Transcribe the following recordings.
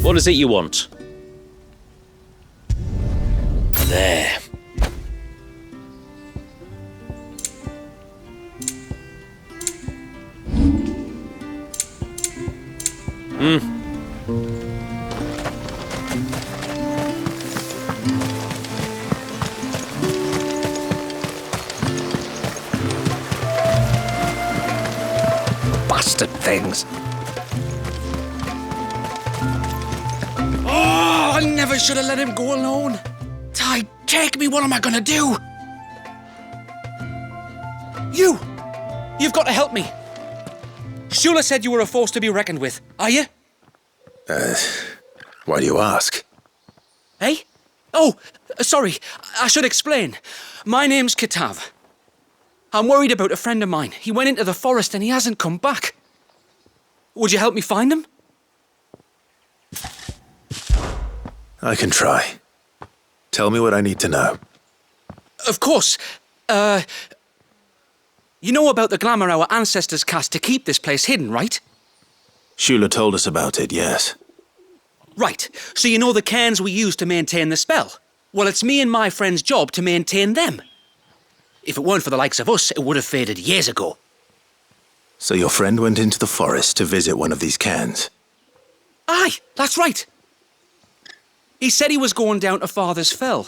What is it you want? There. Bastard things. Oh, I never should have let him go alone. Ty, take me, what am I gonna do? You've got to help me. Shula said you were a force to be reckoned with. Are you? Why do you ask? Eh? Oh, sorry. I should explain. My name's Kitav. I'm worried about a friend of mine. He went into the forest and he hasn't come back. Would you help me find him? I can try. Tell me what I need to know. Of course. You know about the glamour our ancestors cast to keep this place hidden, right? Shula told us about it, yes. Right. So you know the cairns we use to maintain the spell? Well, it's me and my friend's job to maintain them. If it weren't for the likes of us, it would have faded years ago. So your friend went into the forest to visit one of these cairns? Aye, that's right. He said he was going down to Father's Fell.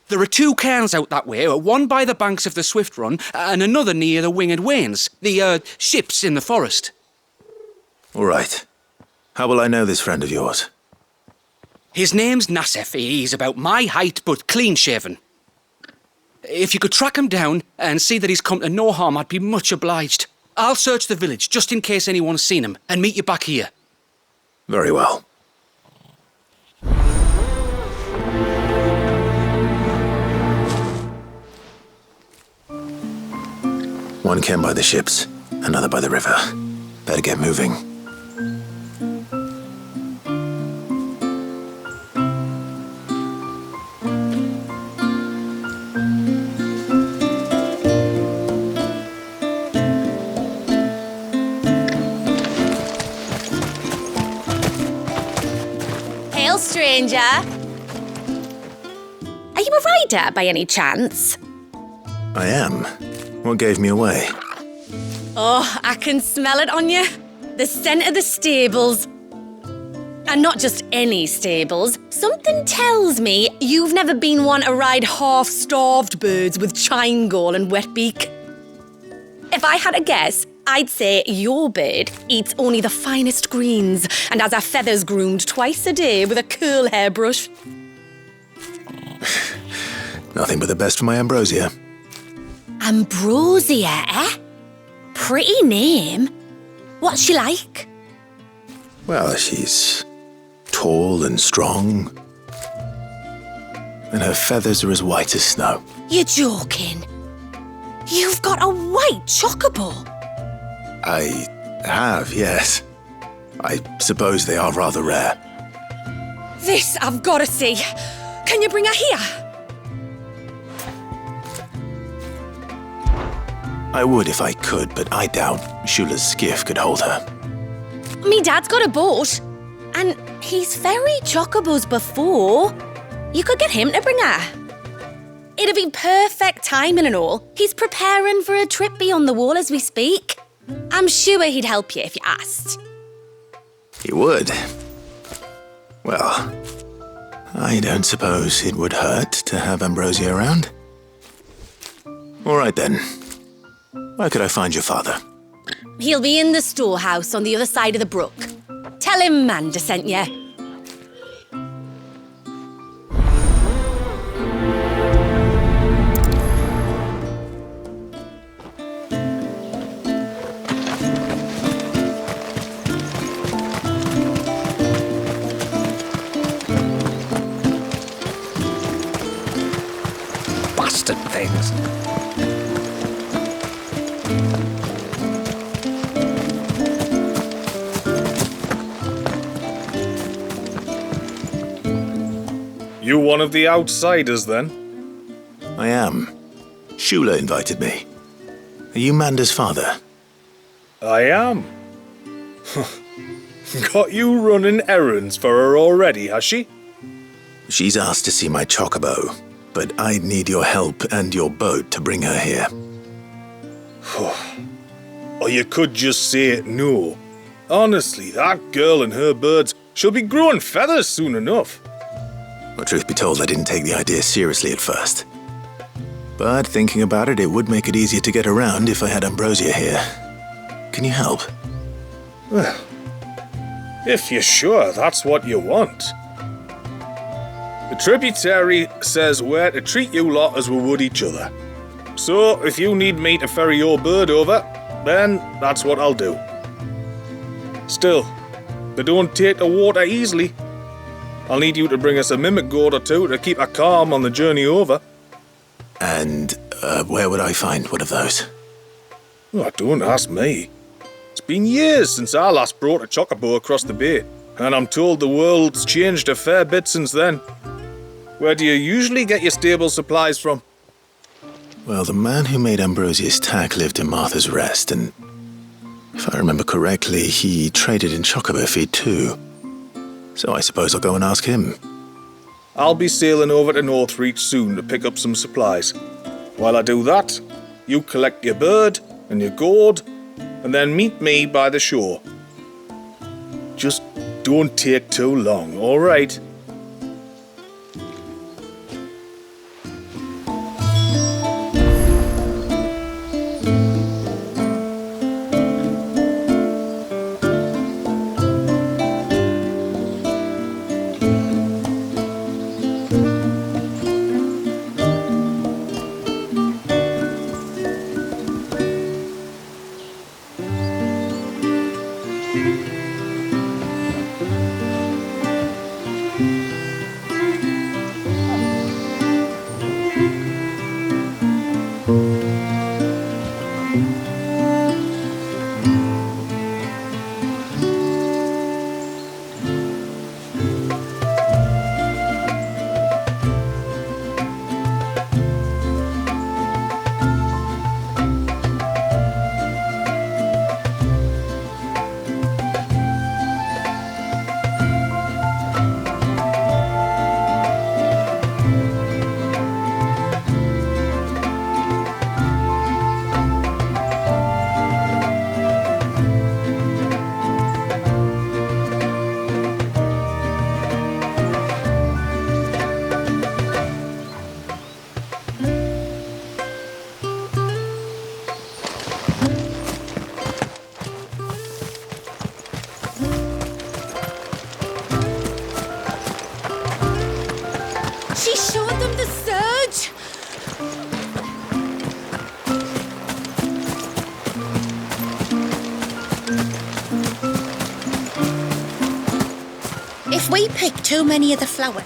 There are 2 cairns out that way, one by the banks of the Swift Run and another near the Winged Wains, the ships in the forest. All right. How will I know this friend of yours? His name's Nassef. He's about my height, but clean-shaven. If you could track him down and see that he's come to no harm, I'd be much obliged. I'll search the village, just in case anyone's seen him, and meet you back here. Very well. One cairn by the ships, another by the river. Better get moving. Hail, stranger. Are you a rider by any chance? I am. What gave me away? Oh, I can smell it on you. The scent of the stables. And not just any stables. Something tells me you've never been one to ride half-starved birds with chine gall and wet beak. If I had a guess, I'd say your bird eats only the finest greens and has her feathers groomed twice a day with a curl hairbrush. Nothing but the best for my ambrosia. Ambrosia, eh? Pretty name. What's she like? Well, she's tall and strong. And her feathers are as white as snow. You're joking. You've got a white chocobo. I have, yes. I suppose they are rather rare. This I've got to see. Can you bring her here? I would if I could, but I doubt Shula's skiff could hold her. Me dad's got a boat. And he's ferried chocobos before. You could get him to bring her. It'd be perfect timing and all. He's preparing for a trip beyond the wall as we speak. I'm sure he'd help you if you asked. He would. Well, I don't suppose it would hurt to have Ambrosia around. All right then. Where could I find your father? He'll be in the storehouse on the other side of the brook. Tell him Manda sent you. Bastard things. You one of the outsiders, then? I am. Shula invited me. Are you Manda's father? I am. Got you running errands for her already, has she? She's asked to see my chocobo, but I'd need your help and your boat to bring her here. Or you could just say no. Honestly, that girl and her birds, she'll be growing feathers soon enough. Well, truth be told, I didn't take the idea seriously at first. But thinking about it, it would make it easier to get around if I had Ambrosia here. Can you help? Well, if you're sure that's what you want. The tributary says we're to treat you lot as we would each other. So, if you need me to ferry your bird over, then that's what I'll do. Still, they don't take the water easily. I'll need you to bring us a mimic gourd or two to keep her calm on the journey over. And where would I find one of those? Oh, don't ask me. It's been years since I last brought a chocobo across the bay, and I'm told the world's changed a fair bit since then. Where do you usually get your stable supplies from? Well, the man who made Ambrosia's tack lived in Martha's Rest, and if I remember correctly, he traded in chocobo feed too. So I suppose I'll go and ask him. I'll be sailing over to Northreach soon to pick up some supplies. While I do that, you collect your bird and your gourd, and then meet me by the shore. Just don't take too long, all right? She showed them the surge! If we pick too many of the flowers...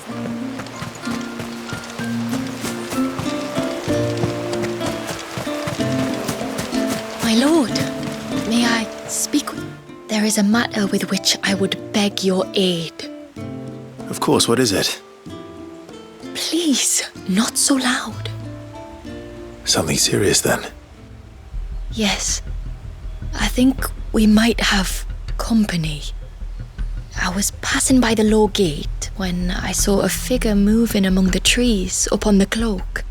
My lord, may I speak? There is a matter with which I would beg your aid. Of course, what is it? Please, not so loud. Something serious then? Yes, I think we might have company. I was passing by the low gate when I saw a figure moving among the trees up on the cloak.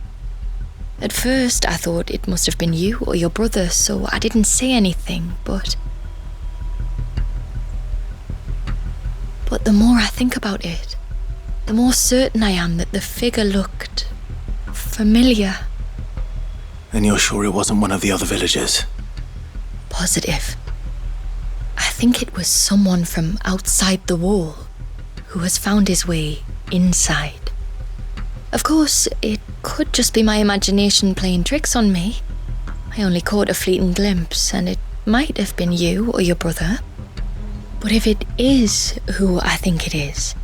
At first, I thought it must have been you or your brother, so I didn't say anything, but the more I think about it, the more certain I am that the figure looked familiar. And you're sure it wasn't one of the other villagers? Positive. I think it was someone from outside the wall who has found his way inside. Of course, it could just be my imagination playing tricks on me. I only caught a fleeting glimpse, and it might have been you or your brother. But if it is who I think it is,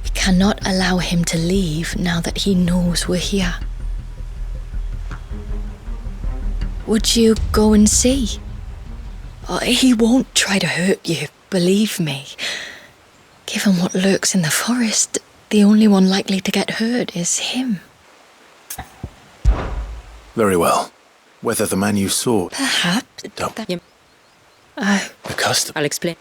we cannot allow him to leave now that he knows we're here. Would you go and see? Oh, he won't try to hurt you, believe me. Given what lurks in the forest, the only one likely to get hurt is him. Very well. Whether the man you saw... Perhaps. Don't. Oh, The custom. I'll explain.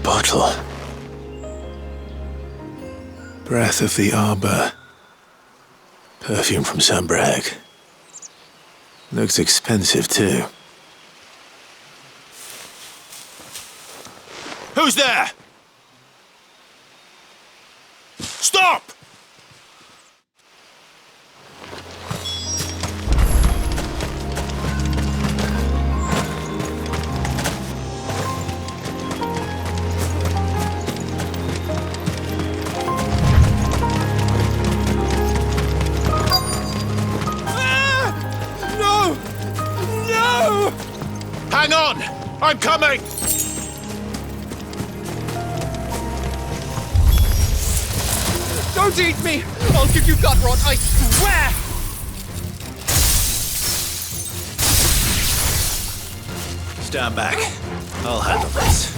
bottle. Breath of the arbor. Perfume from Sunbrag. Looks expensive, too. Who's there? Stop! No! No! Hang on! I'm coming! Don't eat me! I'll give you gut rot, I swear! Stand back. I'll handle this.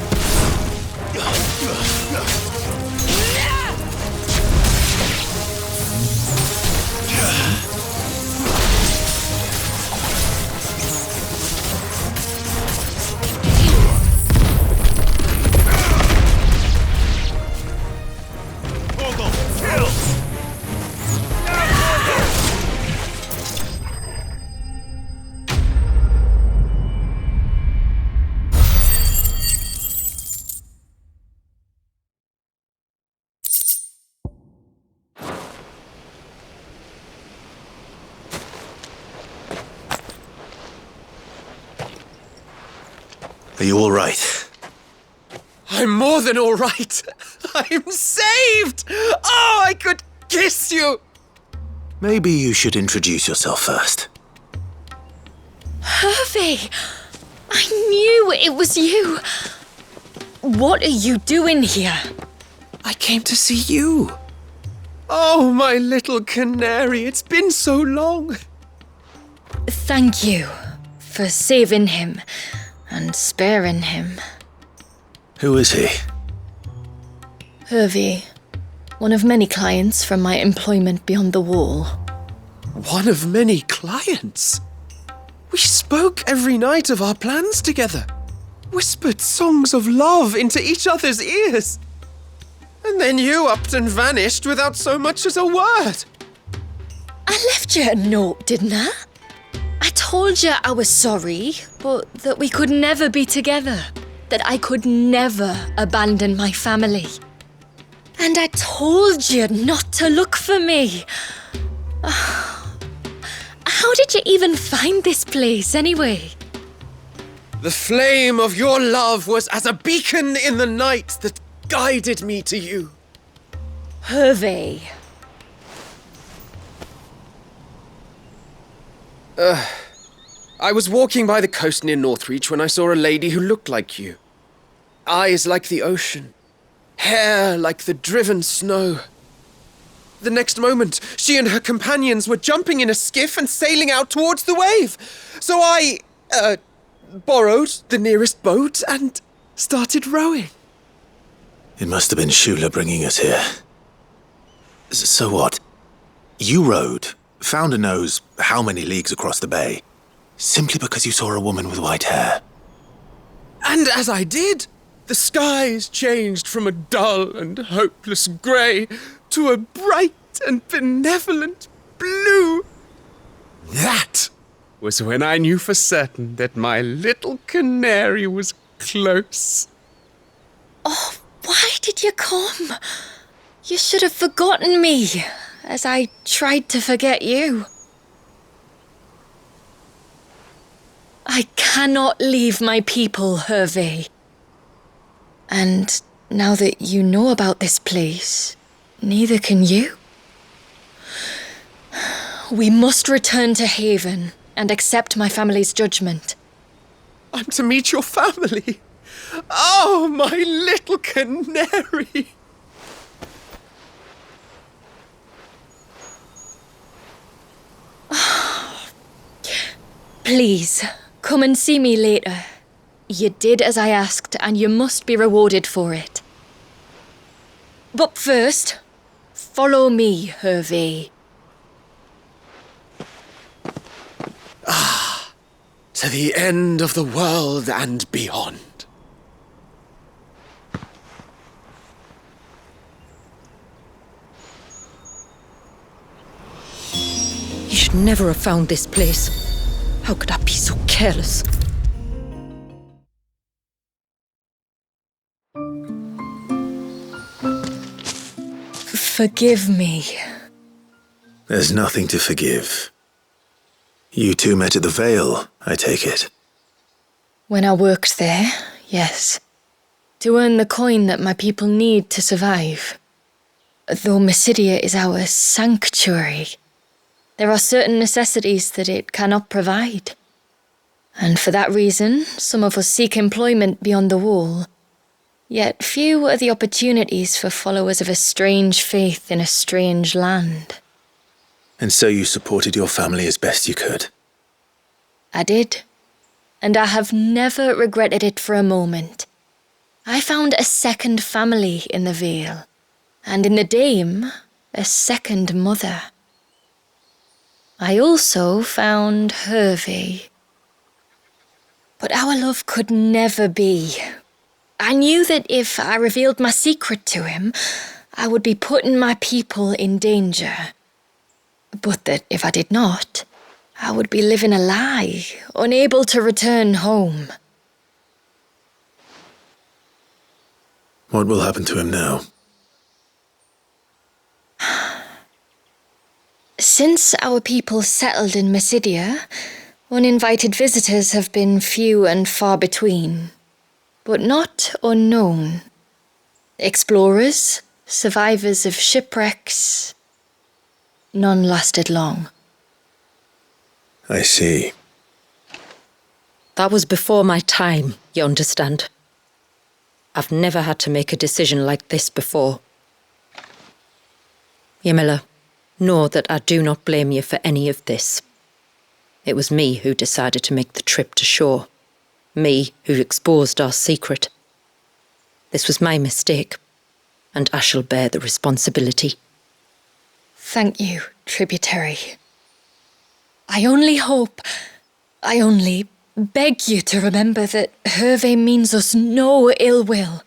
Are you all right? I'm more than all right. I'm saved! Oh, I could kiss you! Maybe you should introduce yourself first. Hervey! I knew it was you! What are you doing here? I came to see you. Oh, my little canary, it's been so long. Thank you for saving him and sparing him. Who is he? Hervey, one of many clients from my employment beyond the wall. One of many clients? We spoke every night of our plans together. Whispered songs of love into each other's ears. And then you upped and vanished without so much as a word. I left you a note, didn't I? I told you I was sorry, but that we could never be together. That I could never abandon my family. And I told you not to look for me. How did you even find this place, anyway? The flame of your love was as a beacon in the night that guided me to you. Hervey. I was walking by the coast near Northreach when I saw a lady who looked like you. Eyes like the ocean. Hair like the driven snow. The next moment, she and her companions were jumping in a skiff and sailing out towards the wave. So I, borrowed the nearest boat and started rowing. It must have been Shula bringing us here. So what? You rowed, found a knows how many leagues across the bay, simply because you saw a woman with white hair. And as I did, the skies changed from a dull and hopeless grey to a bright and benevolent blue. That was when I knew for certain that my little canary was close. Oh, why did you come? You should have forgotten me, as I tried to forget you. I cannot leave my people, Hervey. And now that you know about this place, neither can you. We must return to Haven and accept my family's judgment. I'm to meet your family. Oh, my little canary. Please, come and see me later. You did as I asked, and you must be rewarded for it. But first, follow me, Hervey. To the end of the world and beyond. should never have found this place. How could I be so careless? Forgive me. There's nothing to forgive. You two met at the Vale, I take it. When I worked there, yes. To earn the coin that my people need to survive. Though Mysidia is our sanctuary, there are certain necessities that it cannot provide. And for that reason, some of us seek employment beyond the wall. Yet few are the opportunities for followers of a strange faith in a strange land. And so you supported your family as best you could? I did. And I have never regretted it for a moment. I found a second family in the Vale, and in the Dame, a second mother. I also found Hervé. But our love could never be. I knew that if I revealed my secret to him, I would be putting my people in danger. But that if I did not, I would be living a lie, unable to return home. What will happen to him now? Since our people settled in Mysidia, uninvited visitors have been few and far between, but not unknown. Explorers, survivors of shipwrecks, none lasted long. I see. That was before my time, you understand. I've never had to make a decision like this before. Yamila, know that I do not blame you for any of this. It was me who decided to make the trip to shore. Me who exposed our secret. This was my mistake, and I shall bear the responsibility. Thank you, tributary. I only beg you to remember that Hervé means us no ill will.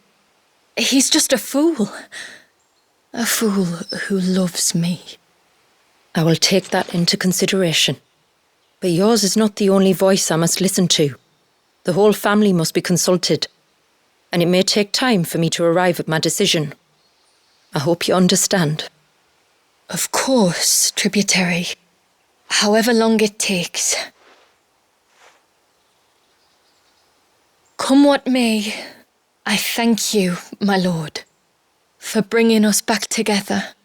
He's just a fool. A fool who loves me. I will take that into consideration. But yours is not the only voice I must listen to. The whole family must be consulted, and it may take time for me to arrive at my decision. I hope you understand. Of course, tributary. However long it takes. Come what may, I thank you, my lord, for bringing us back together.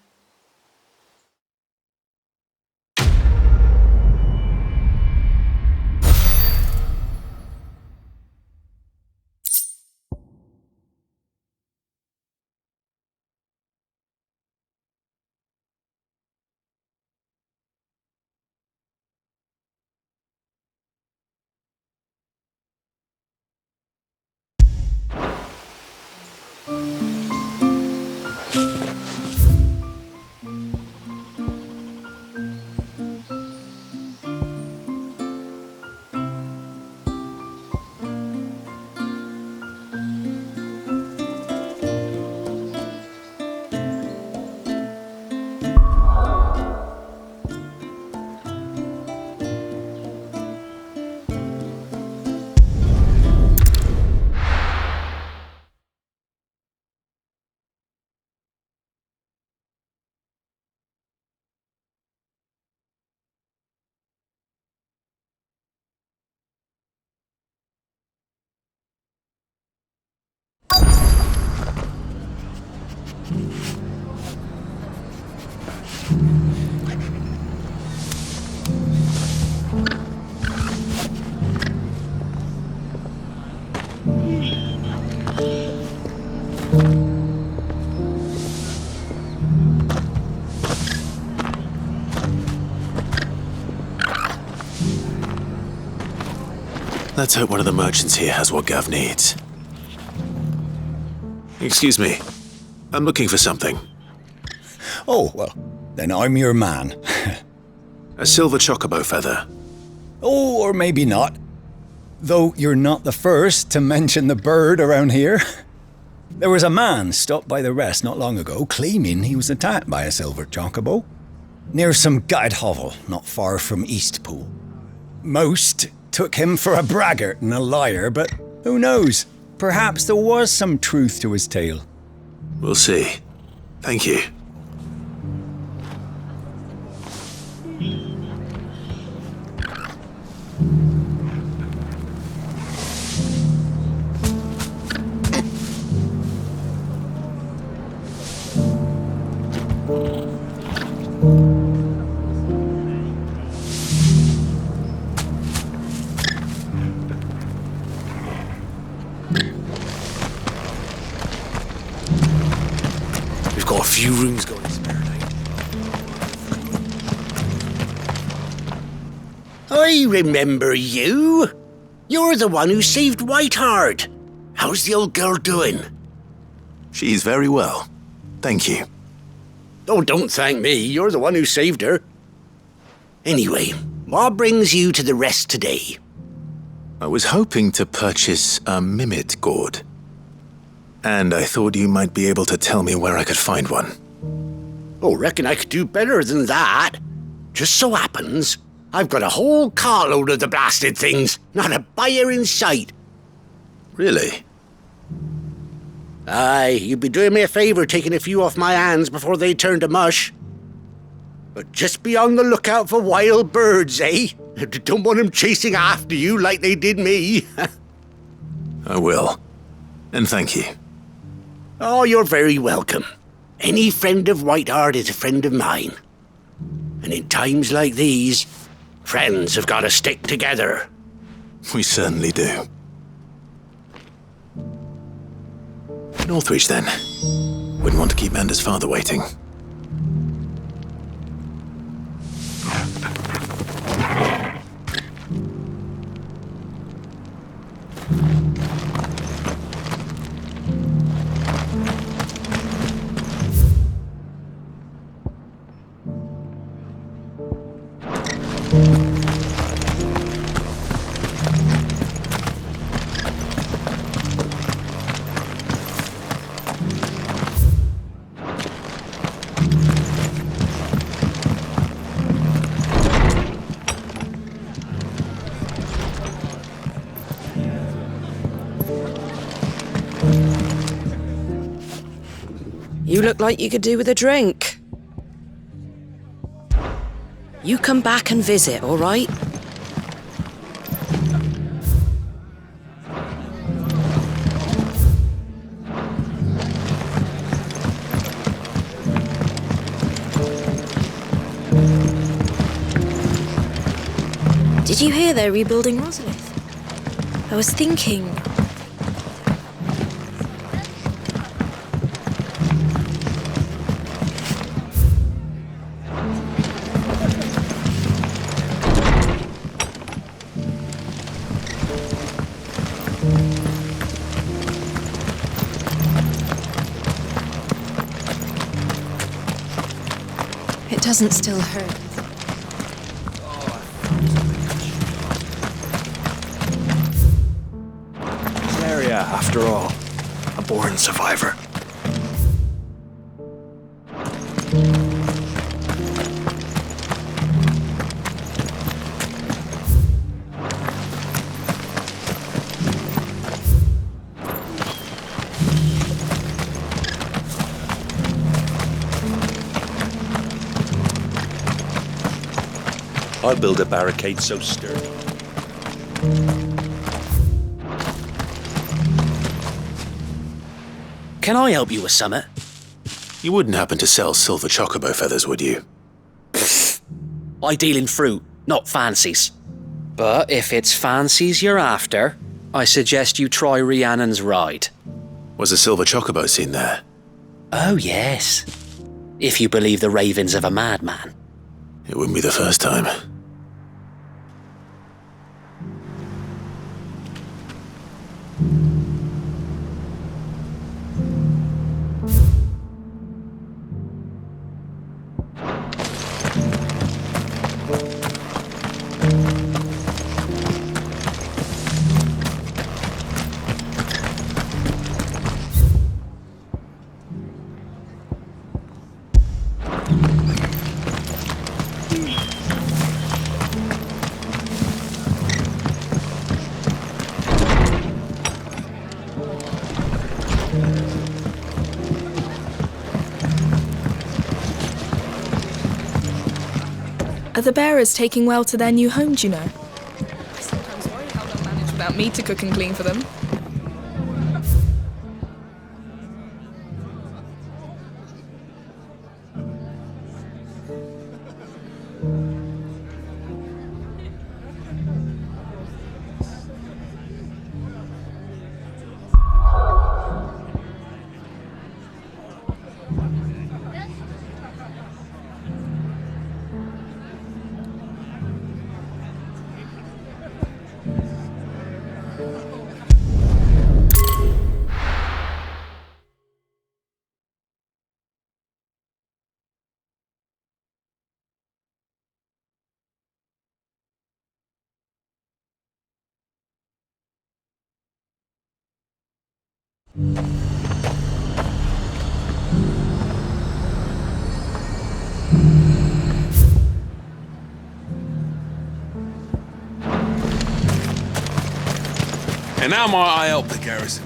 Let's hope one of the merchants here has what Gav needs. Excuse me. I'm looking for something. Oh, well, then I'm your man. A silver chocobo feather. Oh, or maybe not. Though you're not the first to mention the bird around here. There was a man stopped by the rest not long ago claiming he was attacked by a silver chocobo. near some gutted hovel not far from Eastpool. Most took him for a braggart and a liar, but who knows? Perhaps there was some truth to his tale. We'll see. Thank you. We've got a few rooms going spare night. I remember you. You're the one who saved Whiteheart. How's the old girl doing? She's very well. Thank you. Oh, don't thank me. You're the one who saved her. Anyway, what brings you to the rest today? I was hoping to purchase a Mimit gourd. And I thought you might be able to tell me where I could find one. Oh, reckon I could do better than that. Just so happens, I've got a whole carload of the blasted things. Not a buyer in sight. Really? Aye, you'd be doing me a favour taking a few off my hands before they turn to mush. But just be on the lookout for wild birds, eh? Don't want them chasing after you like they did me. I will. And thank you. Oh, you're very welcome. Any friend of Whiteheart is a friend of mine. And in times like these, friends have got to stick together. We certainly do. Northreach, then. Wouldn't want to keep Mander's father waiting. You look like you could do with a drink. You come back and visit, all right? Did you hear they're rebuilding Rosalith? I was thinking... It doesn't still hurt. Area, after all. A born survivor. I'll build a barricade so sturdy. Can I help you with summit? You wouldn't happen to sell silver chocobo feathers, would you? I deal in fruit, not fancies. But if it's fancies you're after, I suggest you try Rhiannon's ride. Was a silver chocobo seen there? Oh, yes. If you believe the ravings of a madman. It wouldn't be the first time. Are the bearers taking well to their new home, do you know? I sometimes worry how they'll manage without me to cook and clean for them. And how might I help the garrison?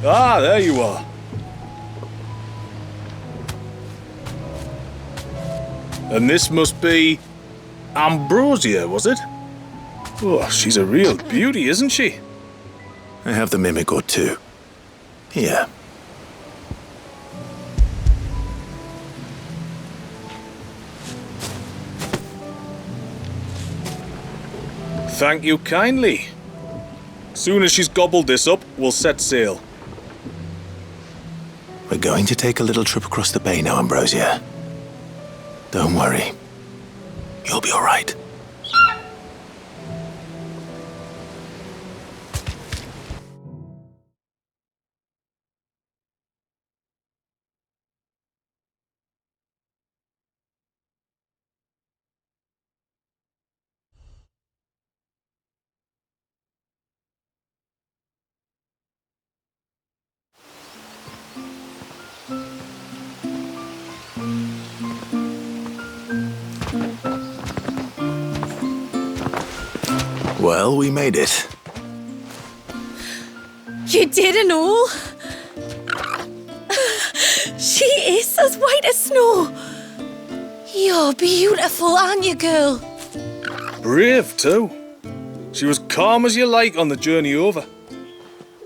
Ah, there you are. And this must be Ambrosia, was it? Oh, she's a real beauty, isn't she? I have the mimic or two. Here. Thank you kindly. Soon as she's gobbled this up, we'll set sail. We're going to take a little trip across the bay now, Ambrosia. Don't worry. You'll be all right. Well, we made it. You did and all? She is as white as snow. You're beautiful, aren't you, girl? Brave, too. She was calm as you like on the journey over.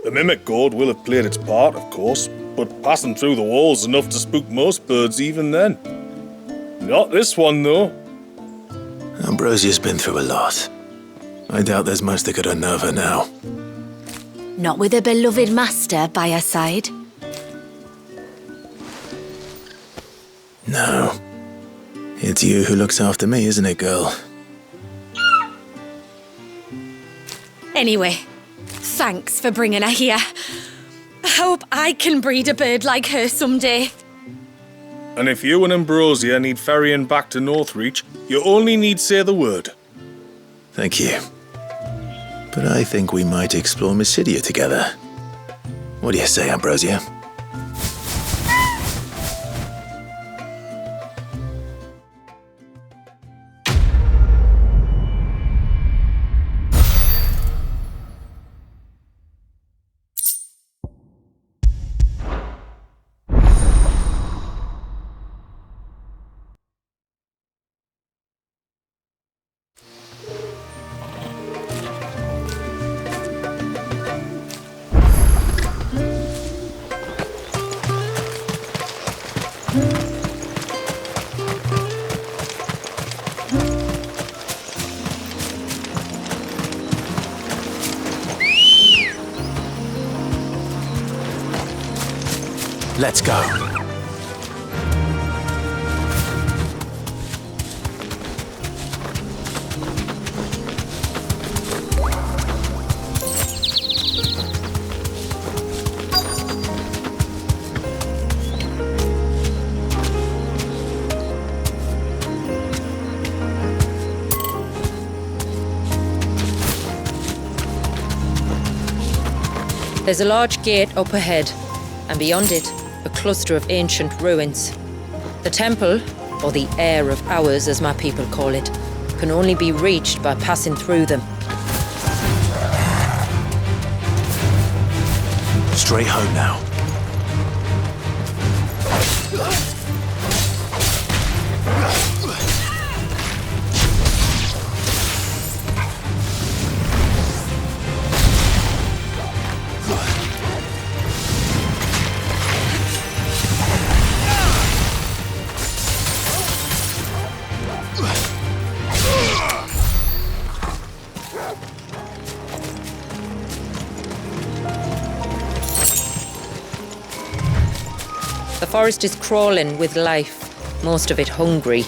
The mimic gourd will have played its part, of course, but passing through the walls enough to spook most birds even then. Not this one, though. Ambrosia's been through a lot. I doubt there's much that could unnerve her now. Not with a beloved master by her side. No. It's you who looks after me, isn't it, girl? Anyway, thanks for bringing her here. I hope I can breed a bird like her someday. And if you and Ambrosia need ferrying back to Northreach, you only need say the word. Thank you. But I think we might explore Mysidia together. What do you say, Ambrosia? Let's go. There's a large gate up ahead, and beyond it, a cluster of ancient ruins. The temple, or the Heir of Hours as my people call it, can only be reached by passing through them. Straight home now. The forest is crawling with life, most of it hungry,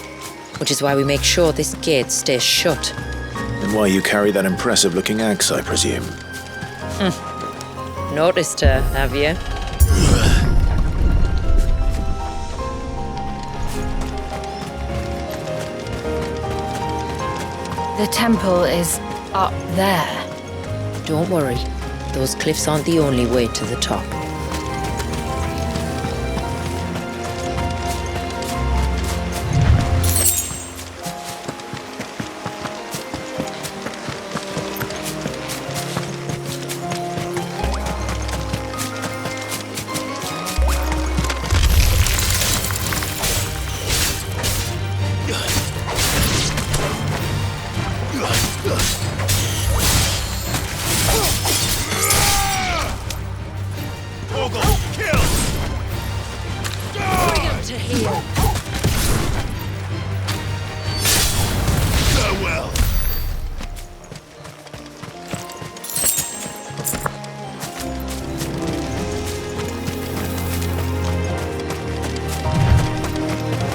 which is why we make sure this gate stays shut. And why you carry that impressive-looking axe, I presume. Noticed her, have you? The temple is up there. Don't worry, those cliffs aren't the only way to the top.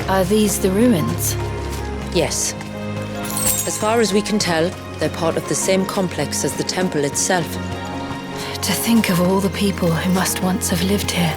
Are these the ruins? Yes. As far as we can tell, they're part of the same complex as the temple itself. To think of all the people who must once have lived here.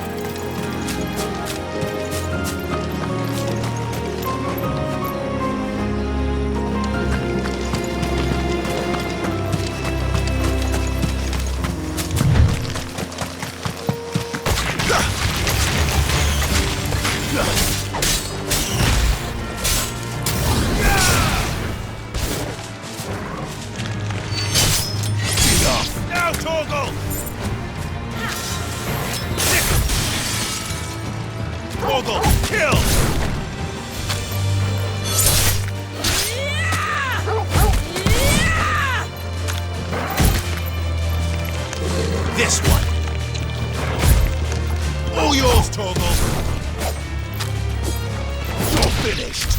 This one. All yours, Torgal. You're finished.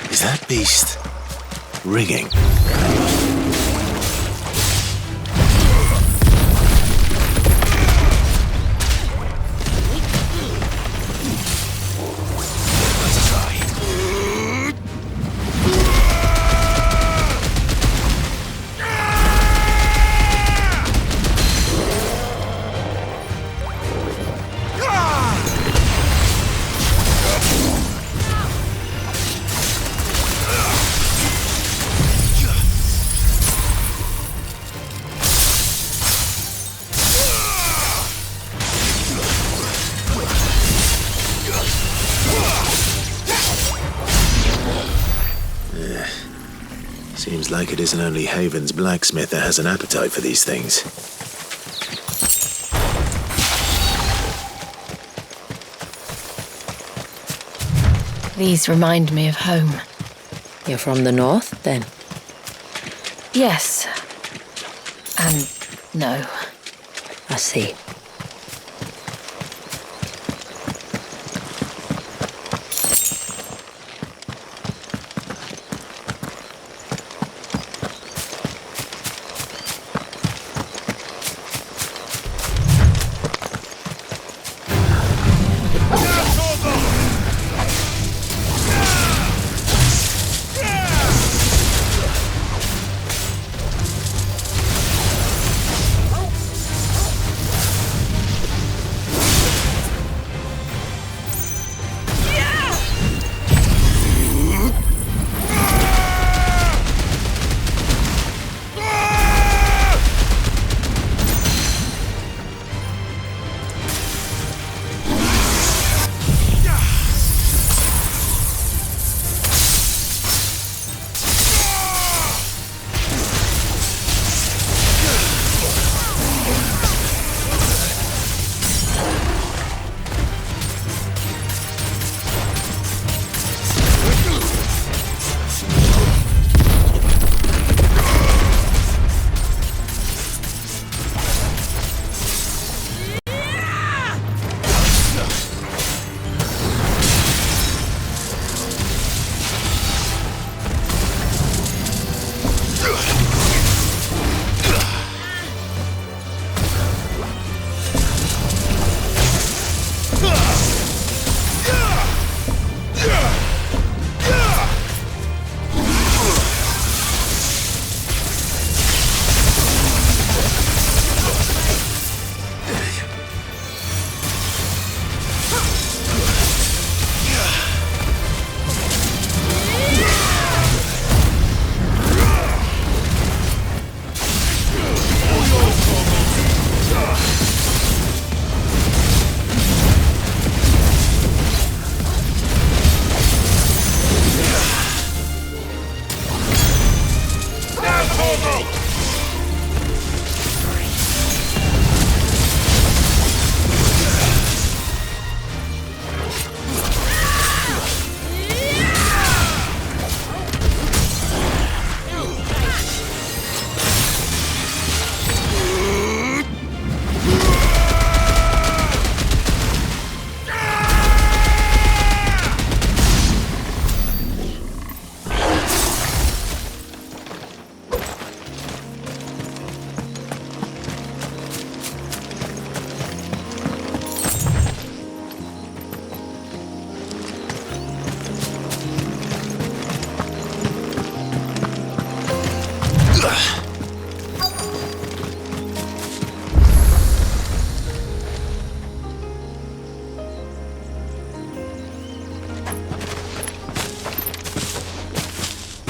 Is that beast rigging? Seems like it isn't only Haven's blacksmith that has an appetite for these things. These remind me of home. You're from the north, then? Yes. And no. I see.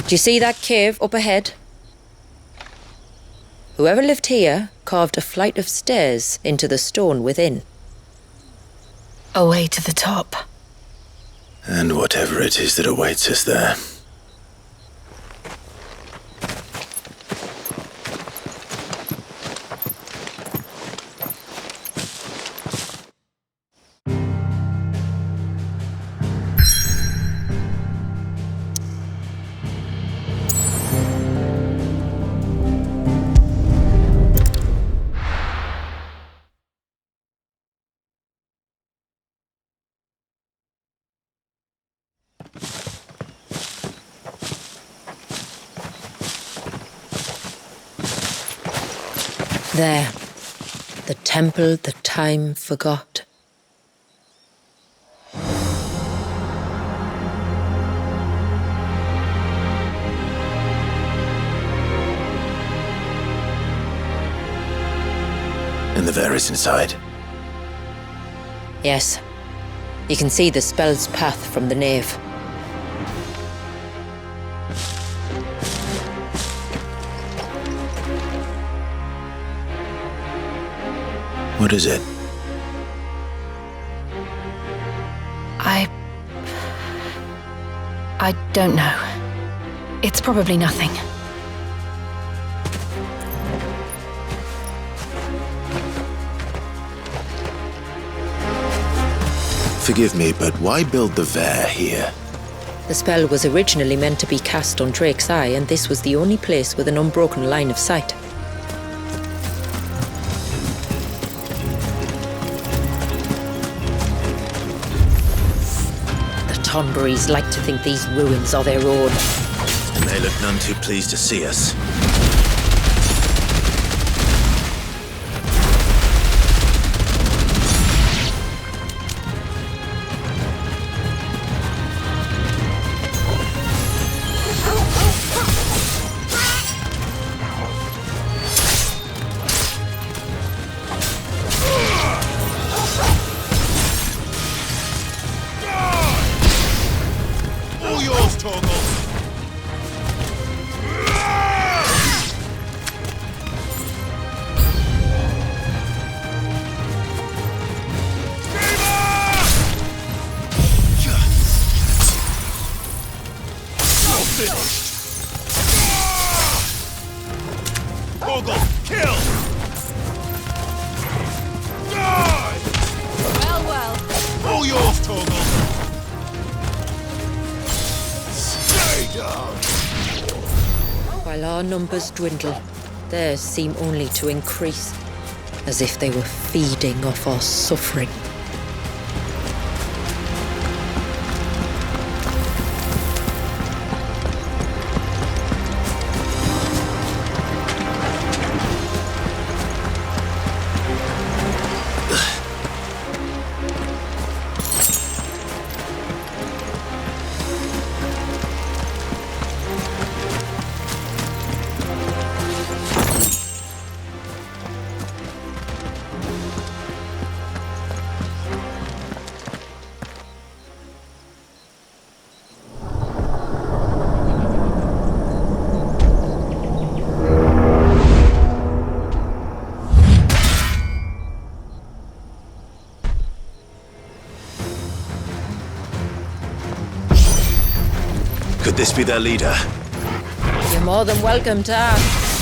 Do you see that cave up ahead? Whoever lived here carved a flight of stairs into the stone within. A way to the top. And whatever it is that awaits us there. There, the temple that time forgot. And the Varys inside? Yes, you can see the spell's path from the nave. What is it? I don't know. It's probably nothing. Forgive me, but why build the Vare here? The spell was originally meant to be cast on Drake's Eye, and this was the only place with an unbroken line of sight. Tonberries like to think these ruins are their own. And they look none too pleased to see us. While our numbers dwindle, theirs seem only to increase, as if they were feeding off our suffering. Could this be their leader? Your more than welcome to ask.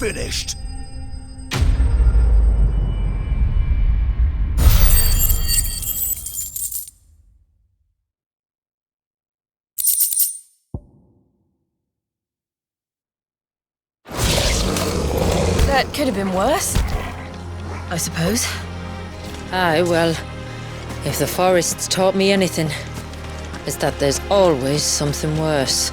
Finished. That could have been worse, I suppose. Aye, well, if the forest's taught me anything, it's that there's always something worse.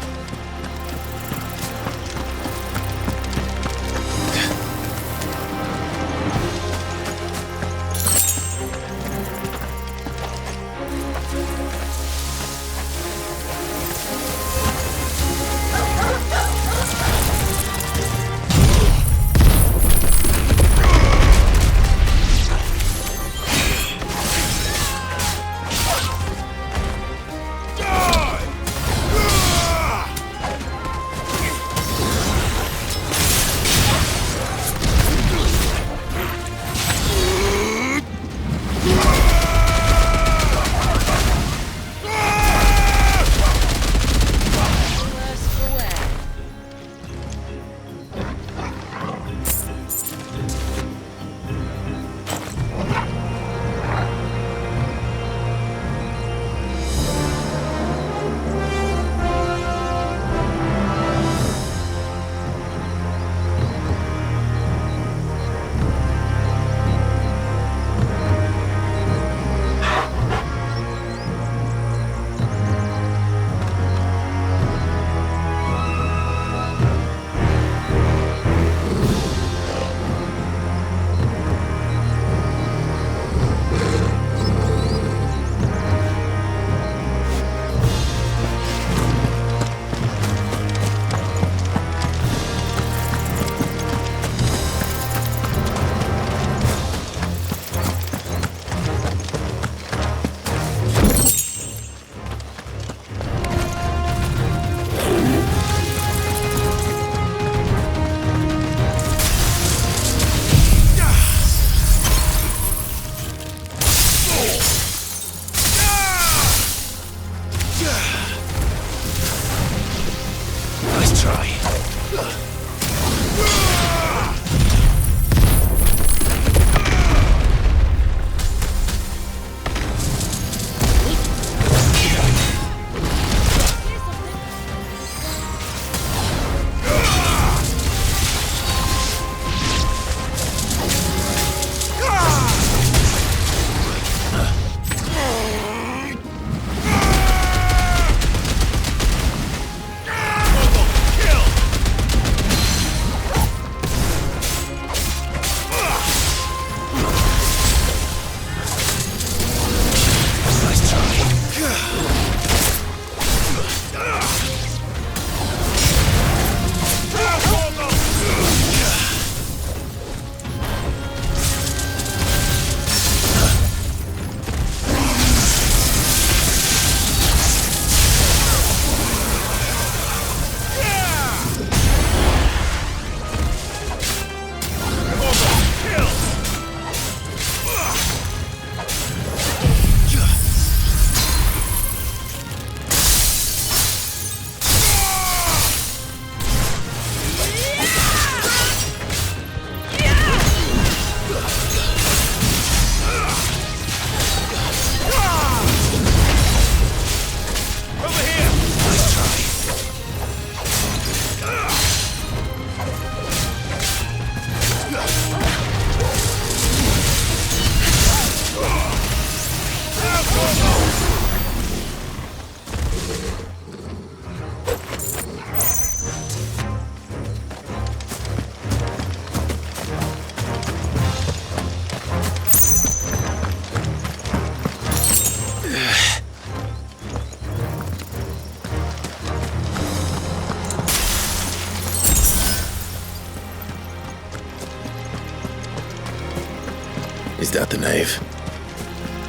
Is that the nave?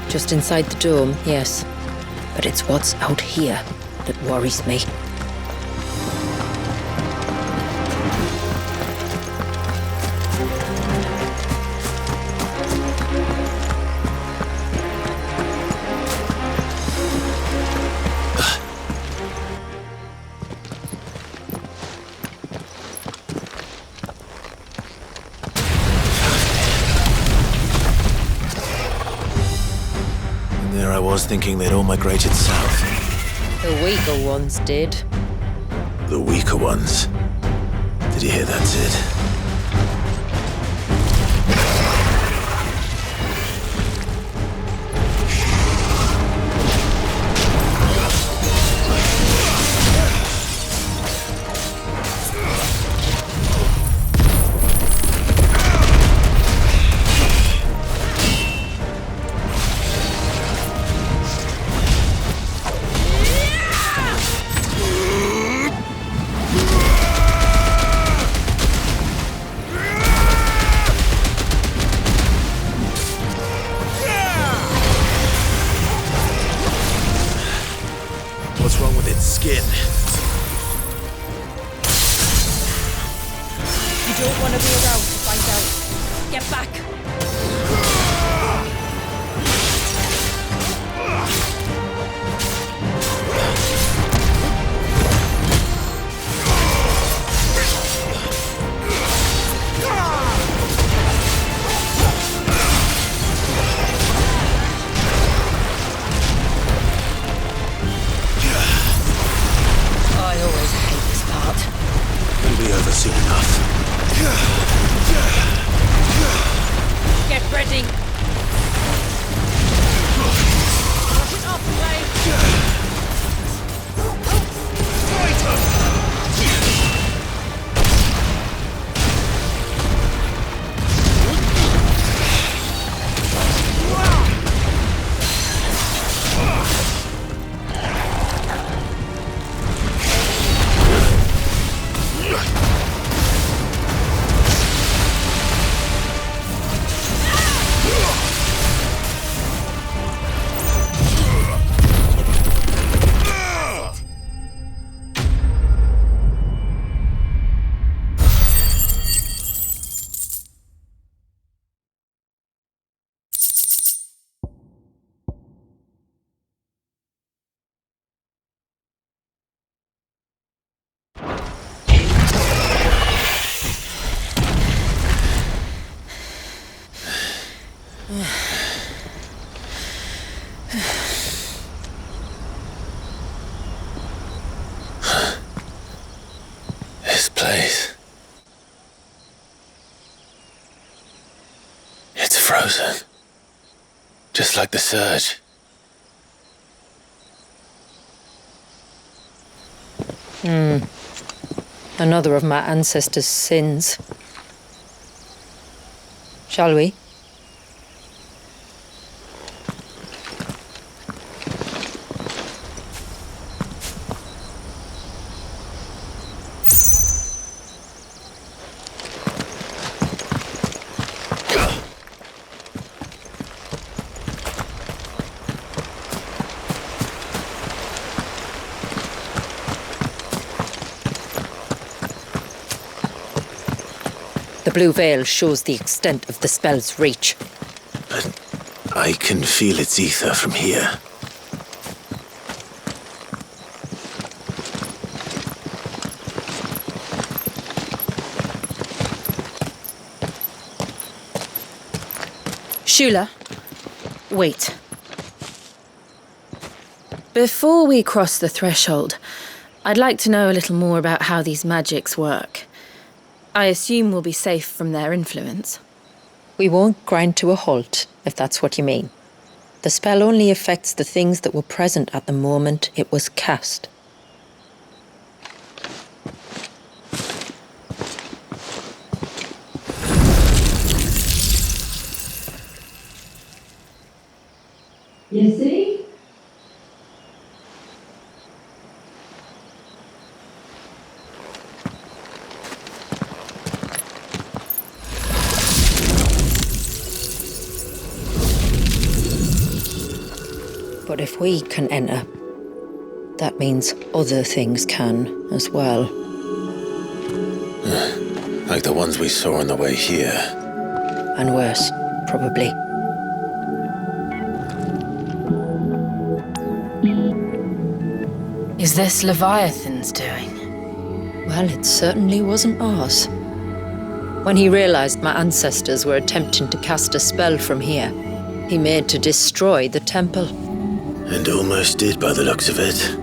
Just inside the dome, yes. But it's what's out here that worries me. There I was thinking they'd all migrated south. The weaker ones did. The weaker ones. Did you hear that, Sid? What's wrong with its skin? You don't want to be around to find out. Get back! I always hate this part. It'll be over soon enough. Get ready! Wash it off, Blade! This place. It's frozen. Just like the surge. Another of my ancestors' sins. Shall we? The blue veil shows the extent of the spell's reach. But I can feel its ether from here. Shula, wait. Before we cross the threshold, I'd like to know a little more about how these magics work. I assume we'll be safe from their influence. We won't grind to a halt, if that's what you mean. The spell only affects the things that were present at the moment it was cast. You see? But if we can enter, that means other things can as well. Like the ones we saw on the way here. And worse, probably. Is this Leviathan's doing? Well, it certainly wasn't ours. When he realized my ancestors were attempting to cast a spell from here, he made to destroy the temple. And almost did by the looks of it.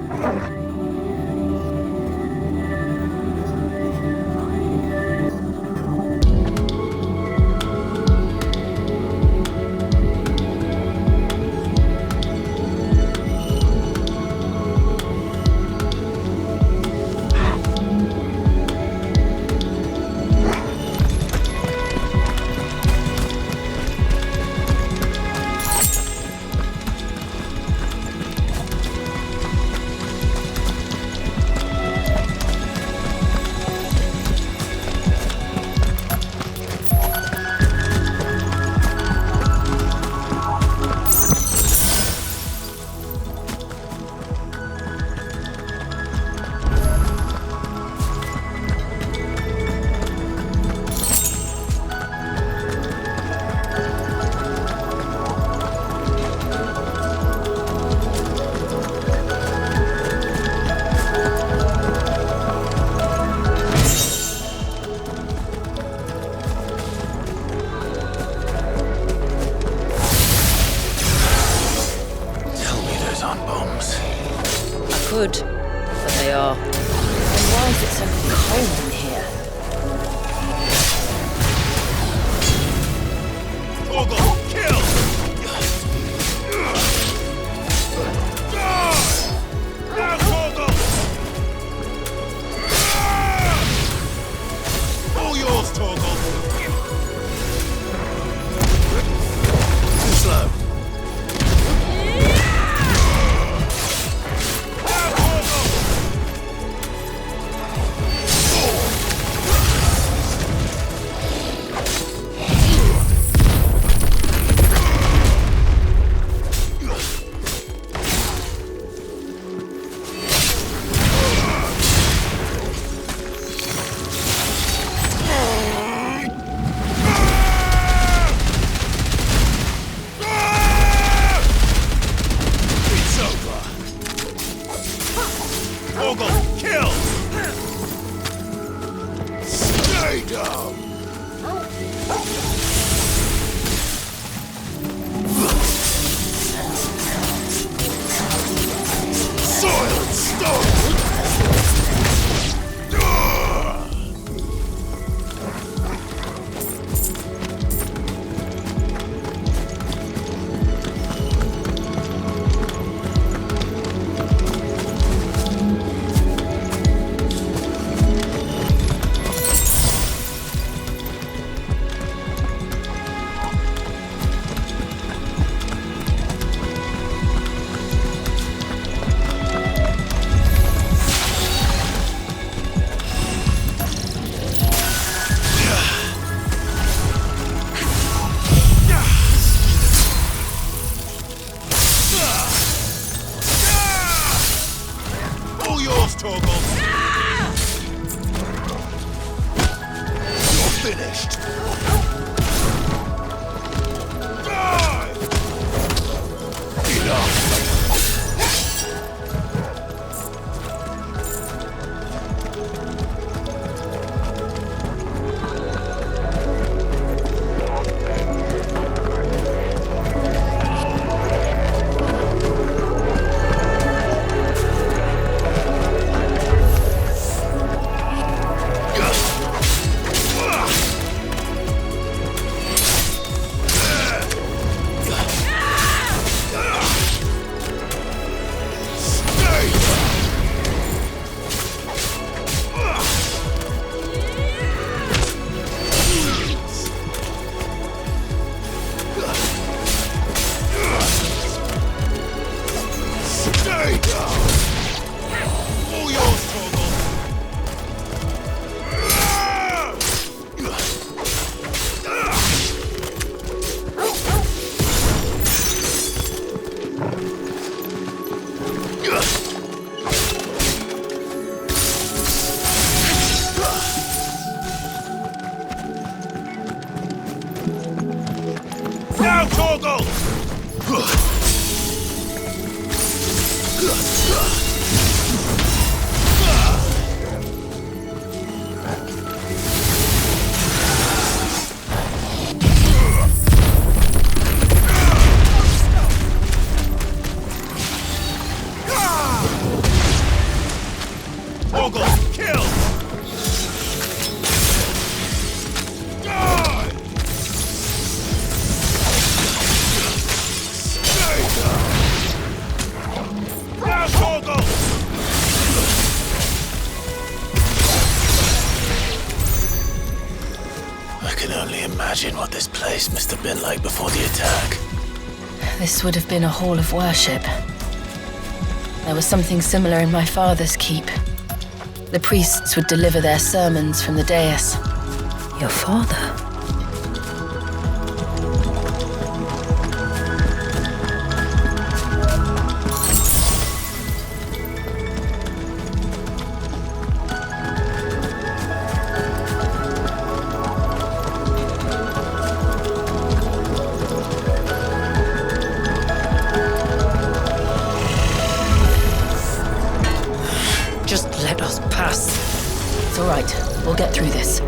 But they are. Then why is it so cold in here? Torgal, kill! Now, Torgal! All yours, Torgal! Too slow. Now, Torgal! Torgal, kill! Now, Torgal! I can only imagine what this place must have been like before the attack. This would have been a hall of worship. There was something similar in my father's keep. The priests would deliver their sermons from the dais. Your father? Just let us pass. It's all right. We'll get through this.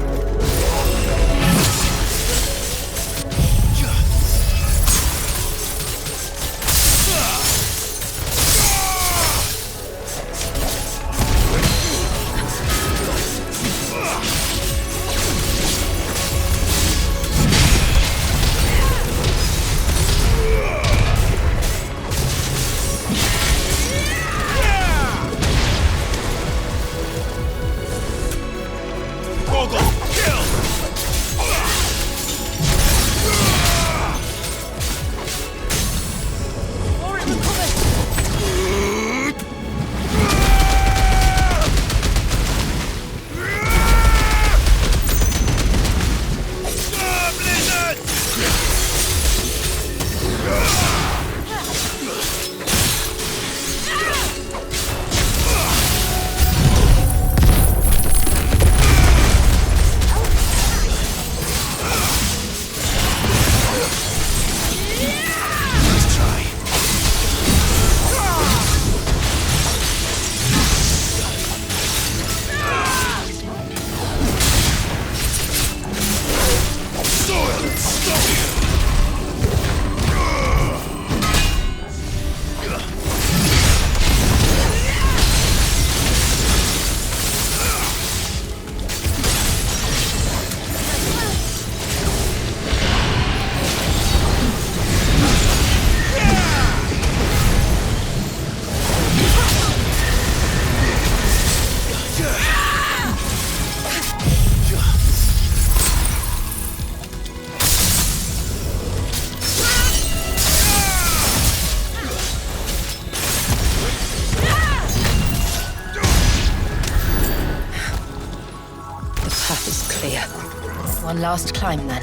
One last climb, then.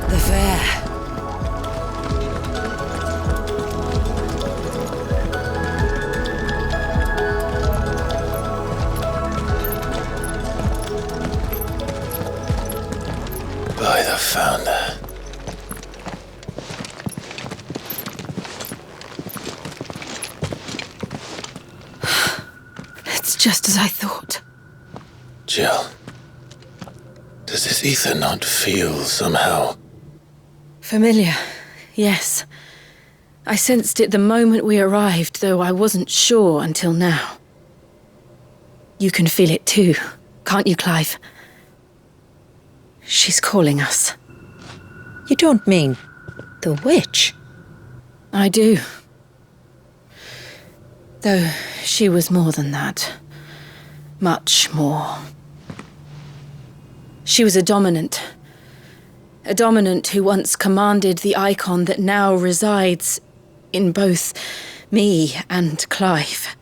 The fair. By the founder. Just as I thought. Jill, does this ether not feel somehow? Familiar, yes. I sensed it the moment we arrived, though I wasn't sure until now. You can feel it too, can't you, Clive? She's calling us. You don't mean the witch? I do. Though she was more than that. Much more. She was a dominant. A dominant who once commanded the Eikon that now resides in both me and Clive.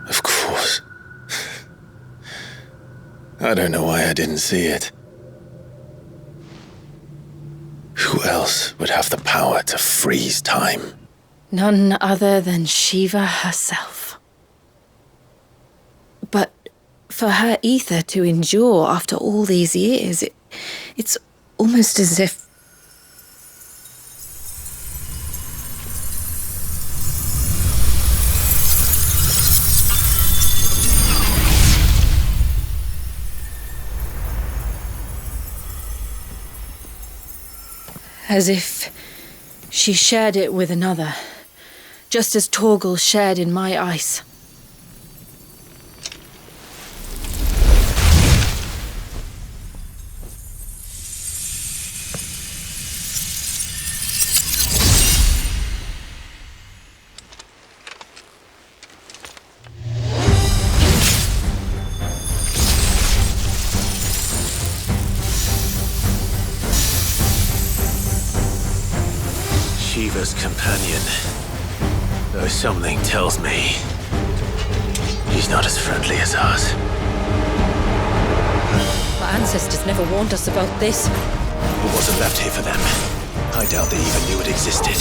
Of course. I don't know why I didn't see it. Who else would have the power to freeze time? None other than Shiva herself. But for her ether to endure after all these years, it's almost as if... As if she shared it with another, just as Torgal shared in my ice. Shiva's companion. Though something tells me he's not as friendly as ours. My ancestors never warned us about this. It wasn't left here for them. I doubt they even knew it existed.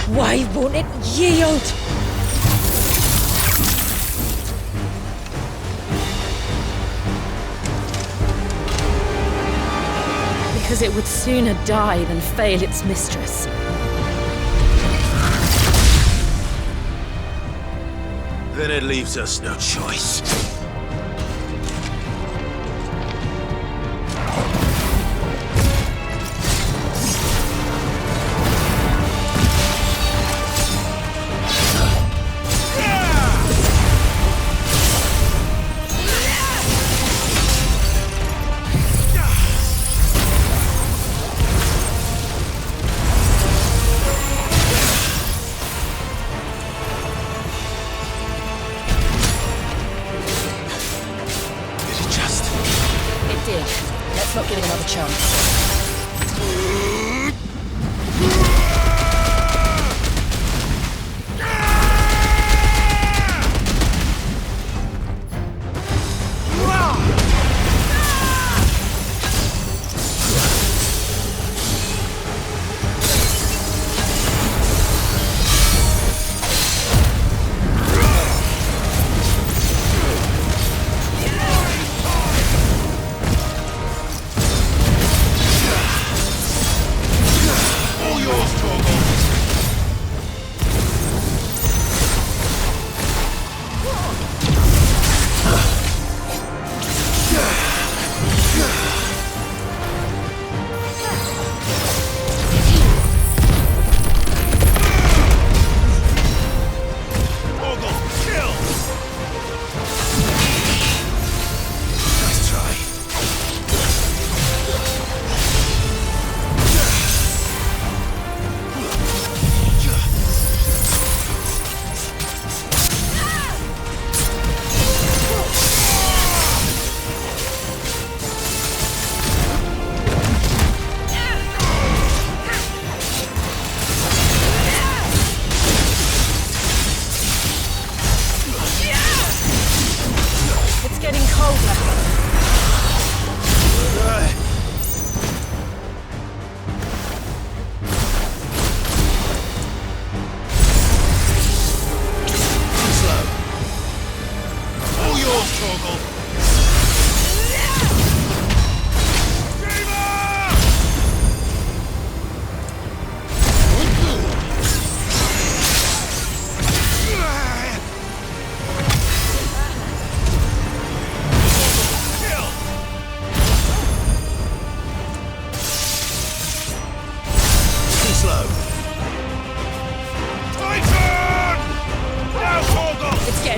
Why won't it yield? Because it would sooner die than fail its mistress. Then it leaves us no choice.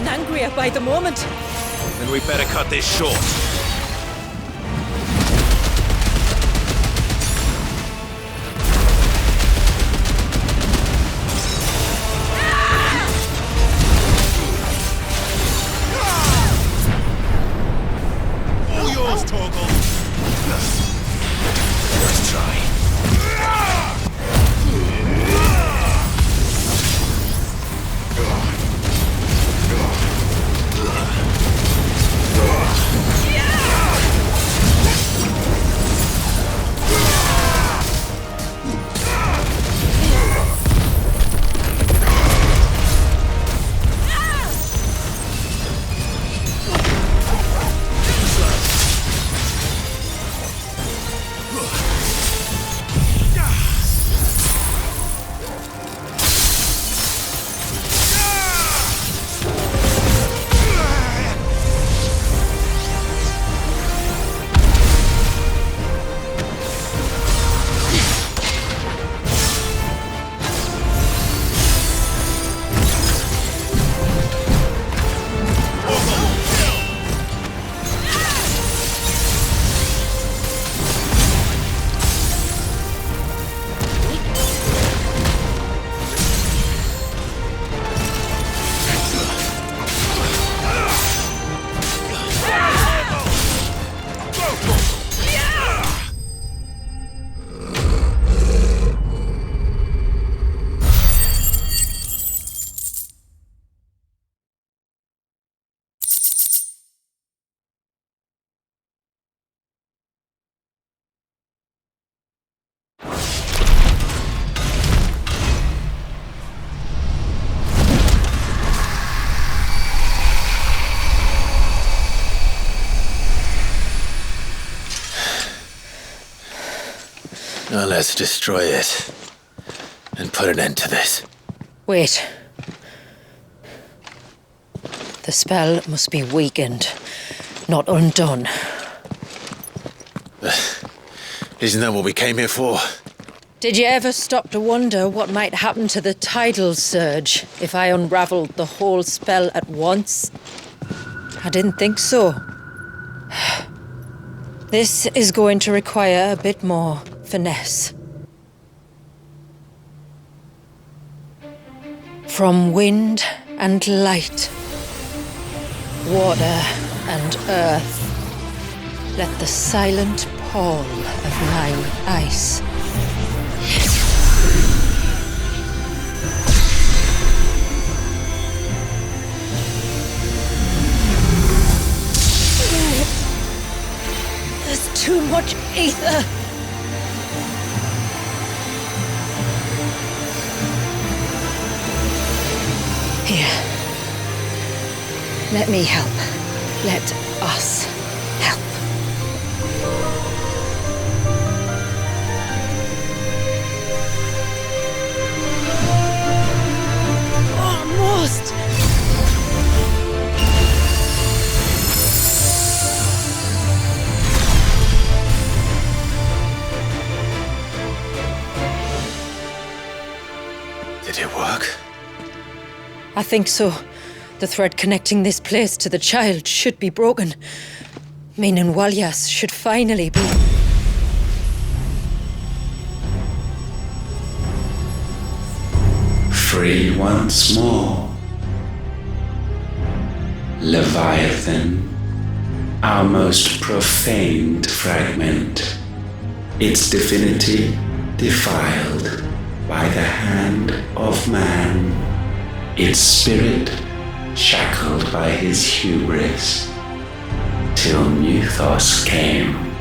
and angrier by the moment. Then we better cut this short. All yours, Torgal. Let's try. Now let's destroy it and put an end to this. Wait. The spell must be weakened, not undone. Isn't that what we came here for? Did you ever stop to wonder what might happen to the tidal surge if I unravelled the whole spell at once? I didn't think so. This is going to require a bit more finesse. From wind and light, water and earth, let the silent pall of mine ice there's too much ether. Here. Let me help. Let us help. Almost! Did it work? I think so. The thread connecting this place to the child should be broken. Meaning Walyas should finally be... free once more. Leviathan, our most profaned fragment, its divinity defiled by the hand of man, its spirit shackled by his hubris, till Mythos came,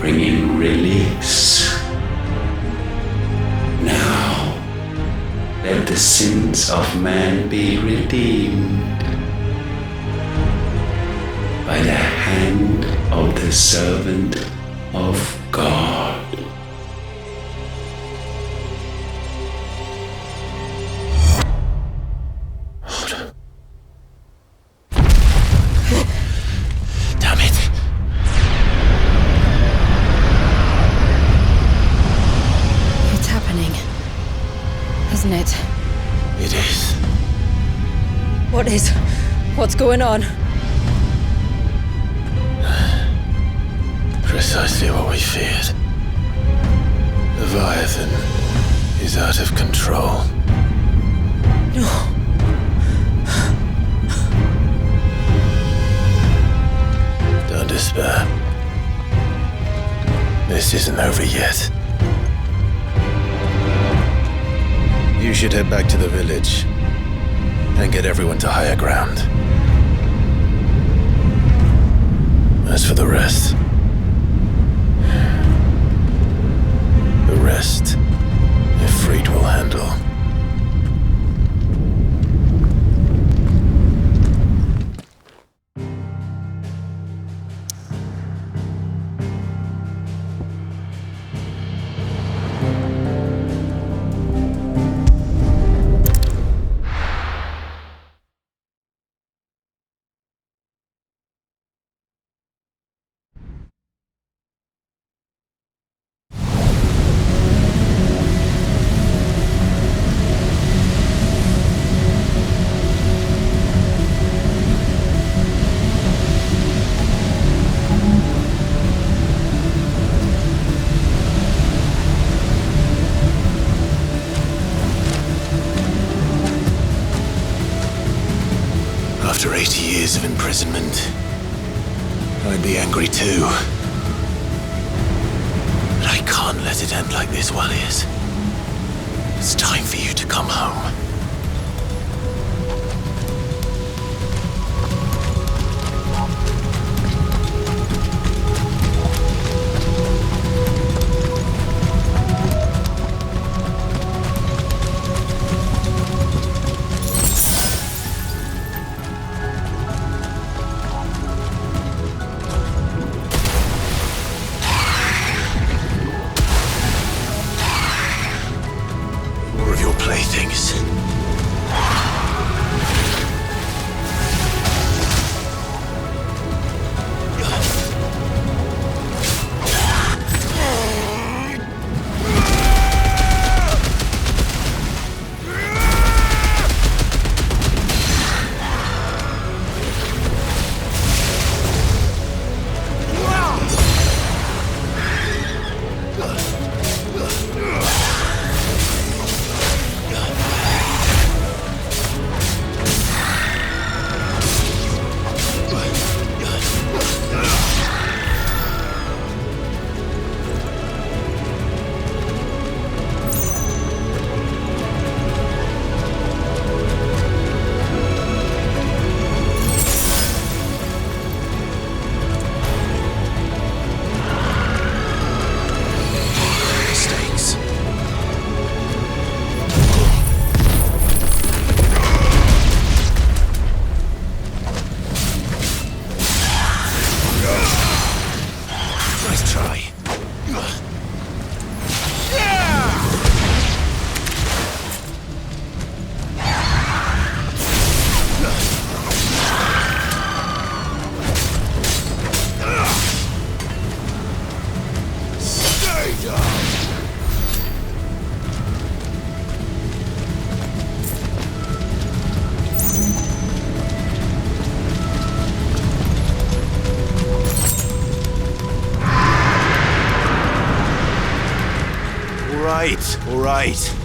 bringing release. Now, let the sins of man be redeemed by the hand of the servant of God. Damn it. It's happening, isn't it? It is. What is What's going on? Precisely what we feared. Leviathan is out of control. No. Don't despair. This isn't over yet. You should head back to the village and get everyone to higher ground. As for the rest, Ifrit will handle. After 80 years of imprisonment, I'd be angry too. But I can't let it end like this, Warriors. It's time for you to come home. Playthings. All right.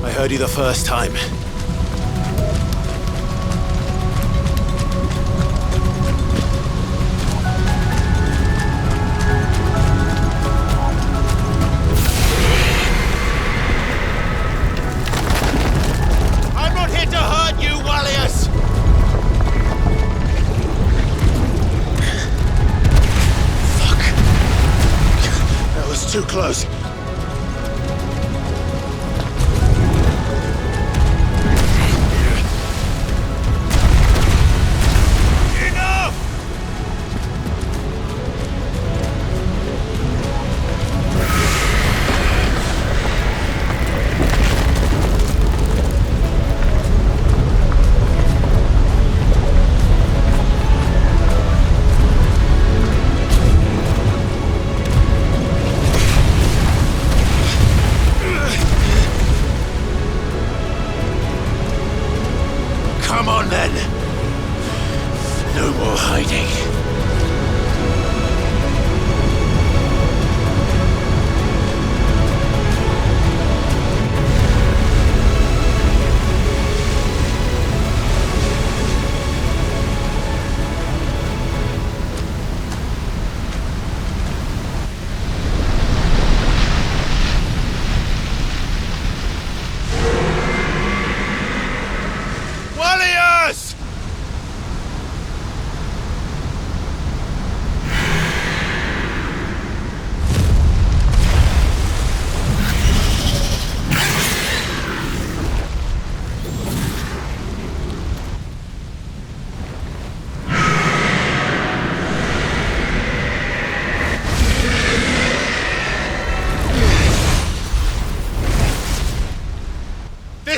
I heard you the first time. I'm not here to hurt you, Warriors! Fuck. That was too close.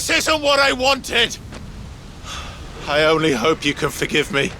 This isn't what I wanted! I only hope you can forgive me.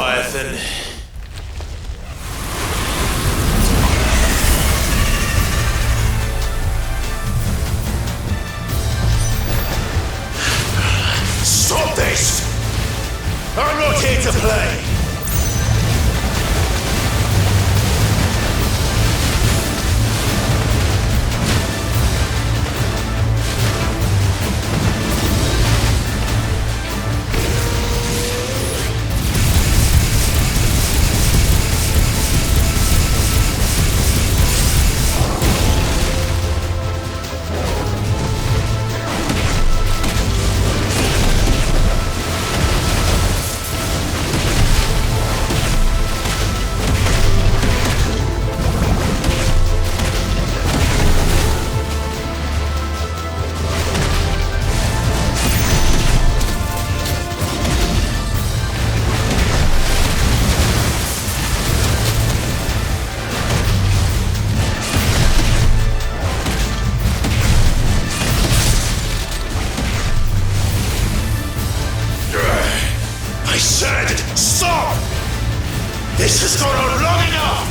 Leviathan. Stop this! I'm not here to play! Stop! This has gone on long enough!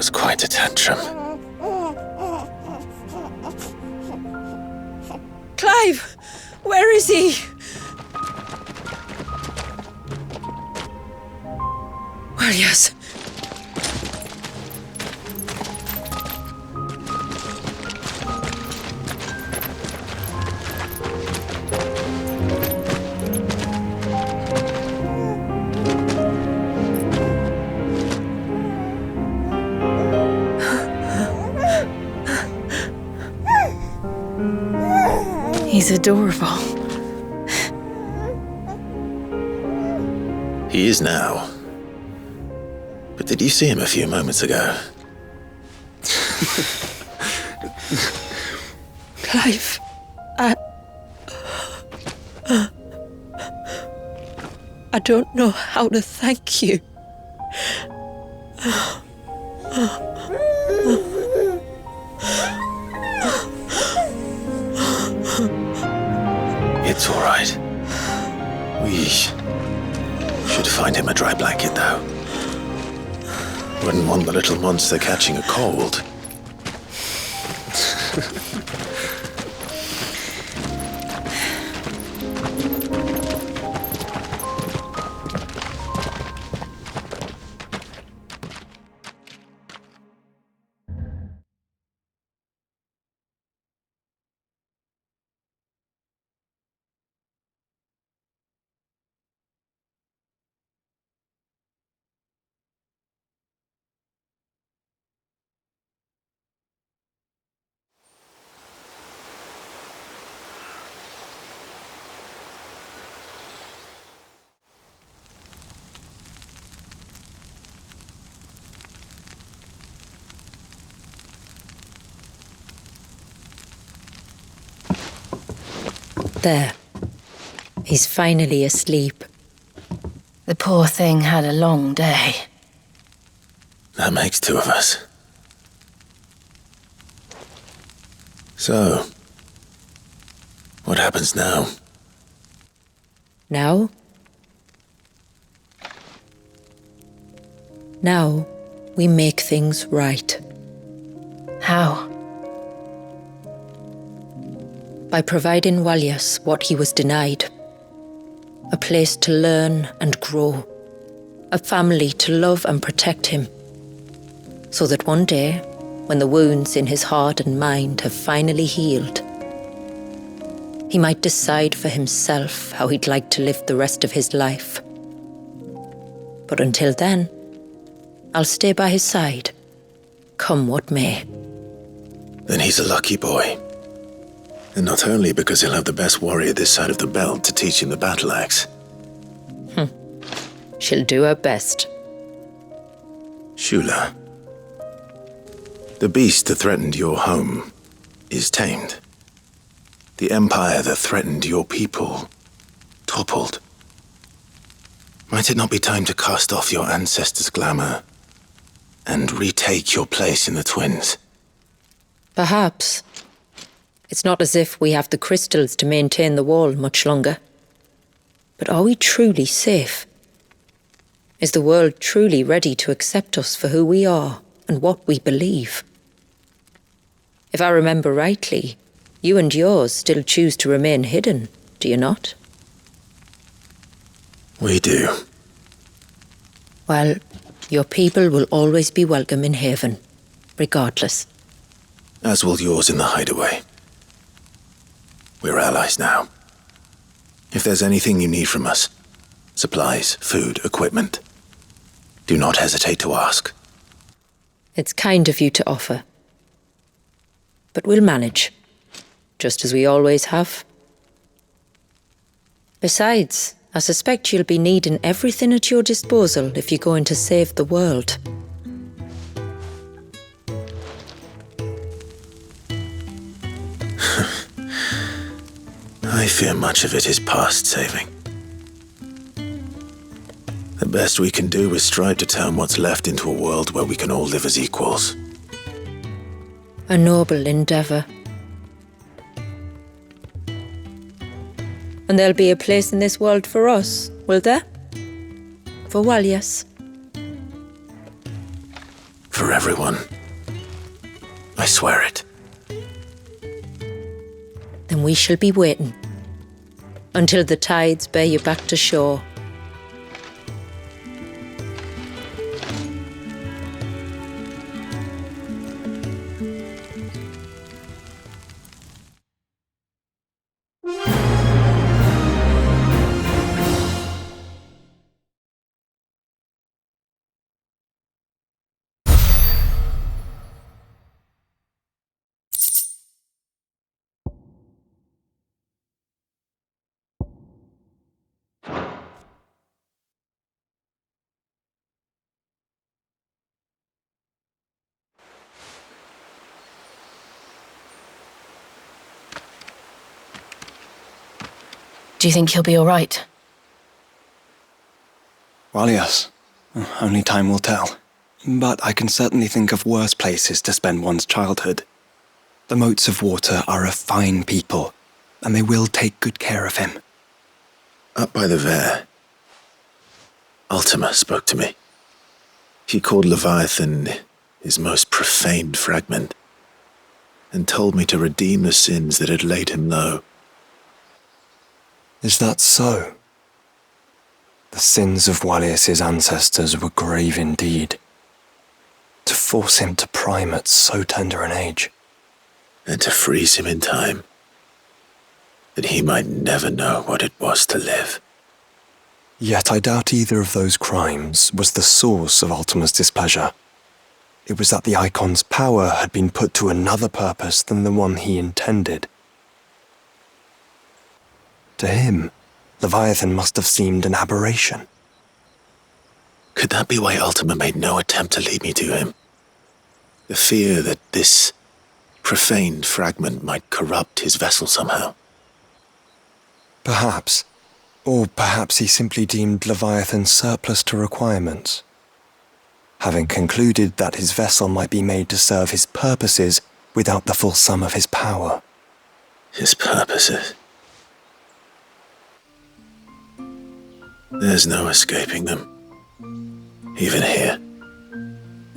was quite a tantrum. Clive! Where is he? Well, yes. He's adorable. He is now. But did you see him a few moments ago? Clive, I don't know how to thank you. It's all right. We should find him a dry blanket, though. Wouldn't want the little monster catching a cold. There. He's finally asleep. The poor thing had a long day. That makes two of us. So, what happens now? Now? Now, we make things right. How? By providing Walyas what he was denied. A place to learn and grow. A family to love and protect him. So that one day, when the wounds in his heart and mind have finally healed, he might decide for himself how he'd like to live the rest of his life. But until then, I'll stay by his side, come what may. Then he's a lucky boy. And not only because he'll have the best warrior this side of the belt to teach him the battle axe. She'll do her best. Shula. The beast that threatened your home is tamed. The empire that threatened your people toppled. Might it not be time to cast off your ancestors' glamour and retake your place in the twins? Perhaps. It's not as if we have the crystals to maintain the wall much longer. But are we truly safe? Is the world truly ready to accept us for who we are and what we believe? If I remember rightly, you and yours still choose to remain hidden, do you not? We do. Well, your people will always be welcome in Haven, regardless. As will yours in the hideaway. We're allies now. If there's anything you need from us, supplies, food, equipment, do not hesitate to ask. It's kind of you to offer. But we'll manage, just as we always have. Besides, I suspect you'll be needing everything at your disposal if you're going to save the world. I fear much of it is past saving. The best we can do is strive to turn what's left into a world where we can all live as equals. A noble endeavour. And there'll be a place in this world for us, will there? For Walyas. For everyone. I swear it. Then we shall be waiting until the tides bear you back to shore. Do you think he'll be all right? Well, yes. Only time will tell. But I can certainly think of worse places to spend one's childhood. The moats of water are a fine people, and they will take good care of him. Up by the Vare, Ultima spoke to me. He called Leviathan his most profaned fragment, and told me to redeem the sins that had laid him low. Is that so? The sins of Wallius's ancestors were grave indeed. To force him to prime at so tender an age. And to freeze him in time, that he might never know what it was to live. Yet I doubt either of those crimes was the source of Ultima's displeasure. It was that the Eikon's power had been put to another purpose than the one he intended. To him, Leviathan must have seemed an aberration. Could that be why Ultima made no attempt to lead me to him? The fear that this profaned fragment might corrupt his vessel somehow. Perhaps. Or perhaps he simply deemed Leviathan surplus to requirements. Having concluded that his vessel might be made to serve his purposes without the full sum of his power. His purposes? There's no escaping them. Even here.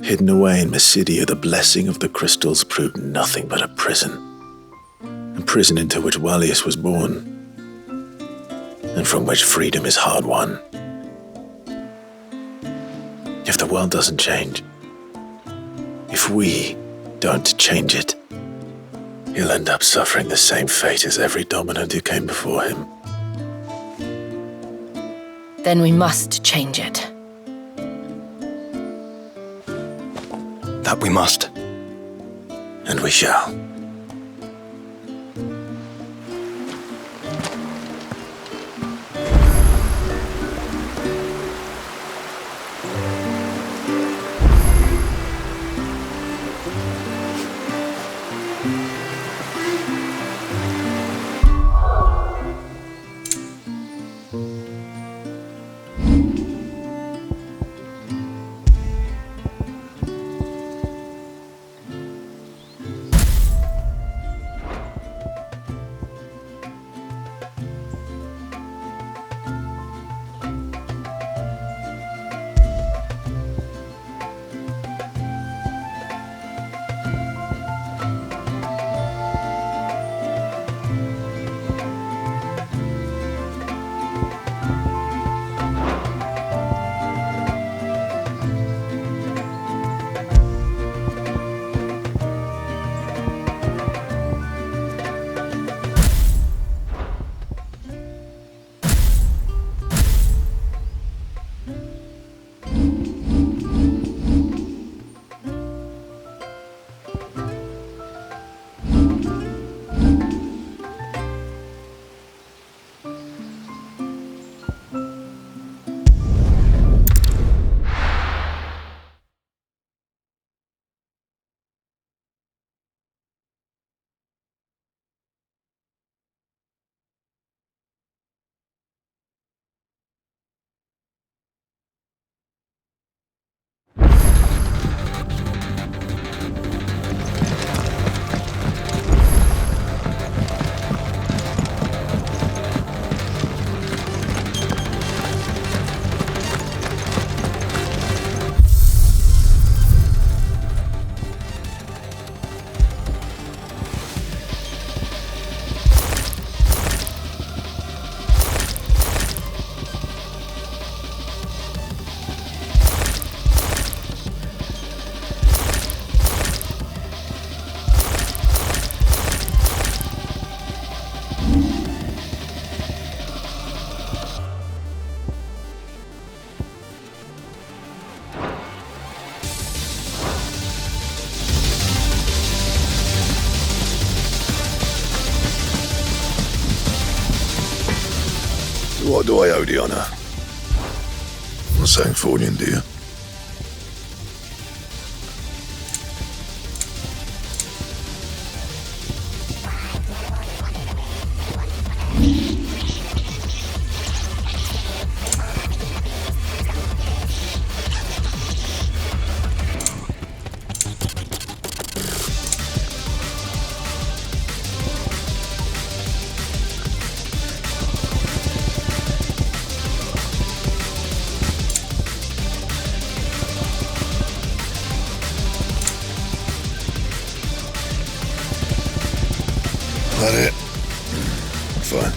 Hidden away in Mysidia, the blessing of the crystals proved nothing but a prison. A prison into which Wallius was born, and from which freedom is hard won. If the world doesn't change, if we don't change it, he'll end up suffering the same fate as every dominant who came before him. Then we must change it. That we must. And we shall. What do I owe the honor? St. Fornian, do you? That it? Fine.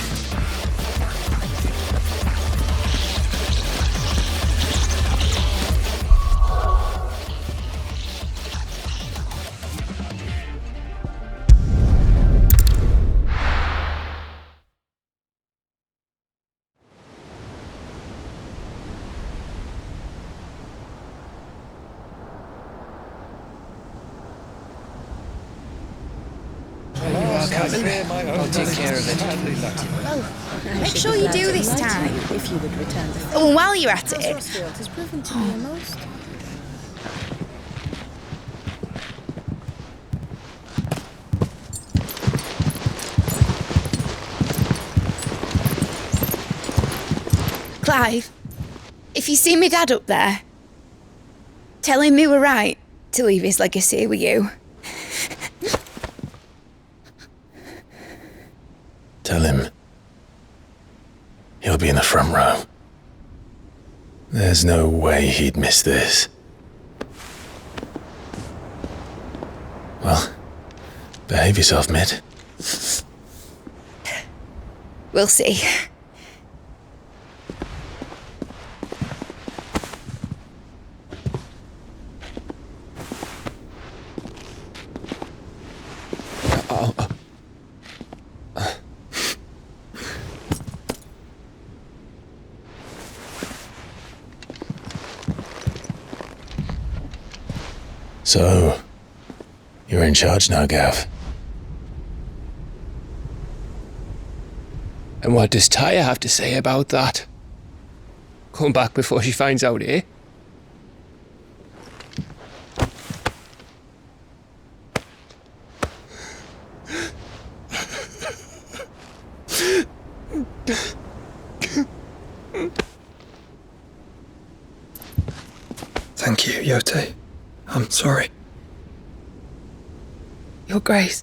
I'll take care of it. Oh, make sure you do this time. If you would return the Oh, and while you're at it, Rosfield has proven to be a most... Clive, if you see me dad up there, tell him we were right to leave his legacy with you. Tell him he'll be in the front row. There's no way he'd miss this. Well, behave yourself, Mid. We'll see. So, you're in charge now, Gav. And what does Taya have to say about that? Come back before she finds out, eh? Thank you, Yote. I'm sorry. Your Grace,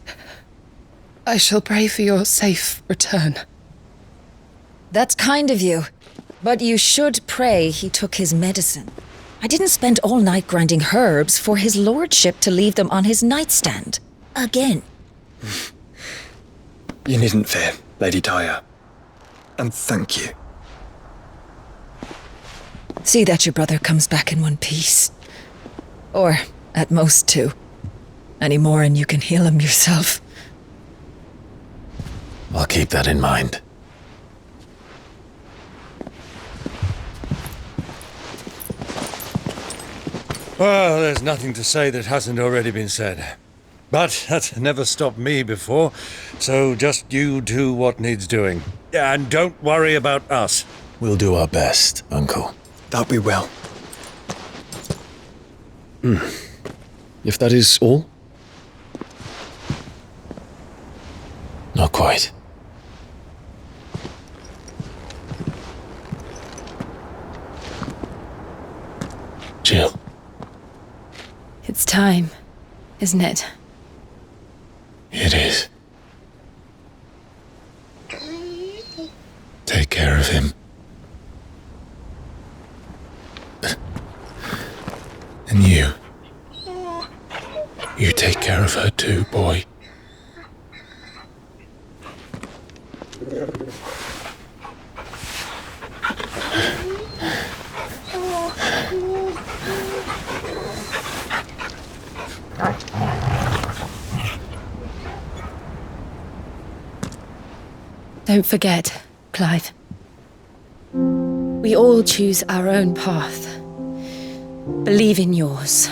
I shall pray for your safe return. That's kind of you. But you should pray he took his medicine. I didn't spend all night grinding herbs for his lordship to leave them on his nightstand. Again. You needn't fear, Lady Taya. And thank you. See that your brother comes back in one piece. Or, at most, two. Any more and you can heal him yourself. I'll keep that in mind. Well, there's nothing to say that hasn't already been said. But that's never stopped me before, so just you do what needs doing. And don't worry about us. We'll do our best, Uncle. That we will. If that is all? Not quite. Jill. It's time, isn't it? It is. Take care of him. And you. You take care of her too, boy. Don't forget, Clive. We all choose our own path. Believe in yours.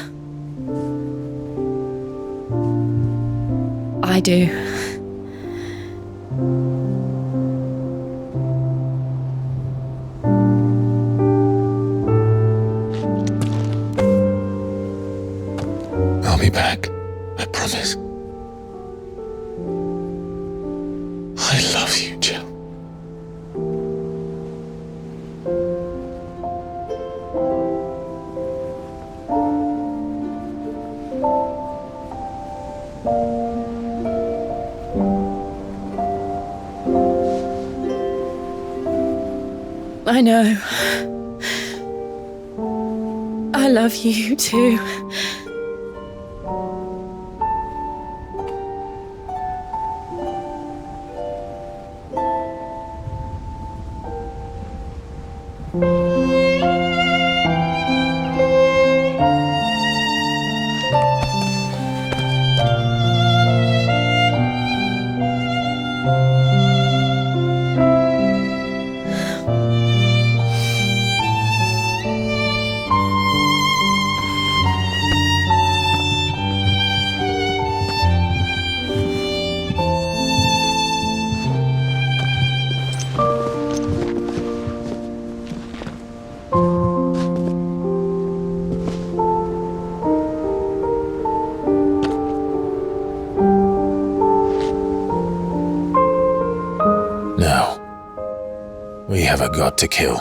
I do. promise. I love you, Jill. I know. I love you too. We have a god to kill.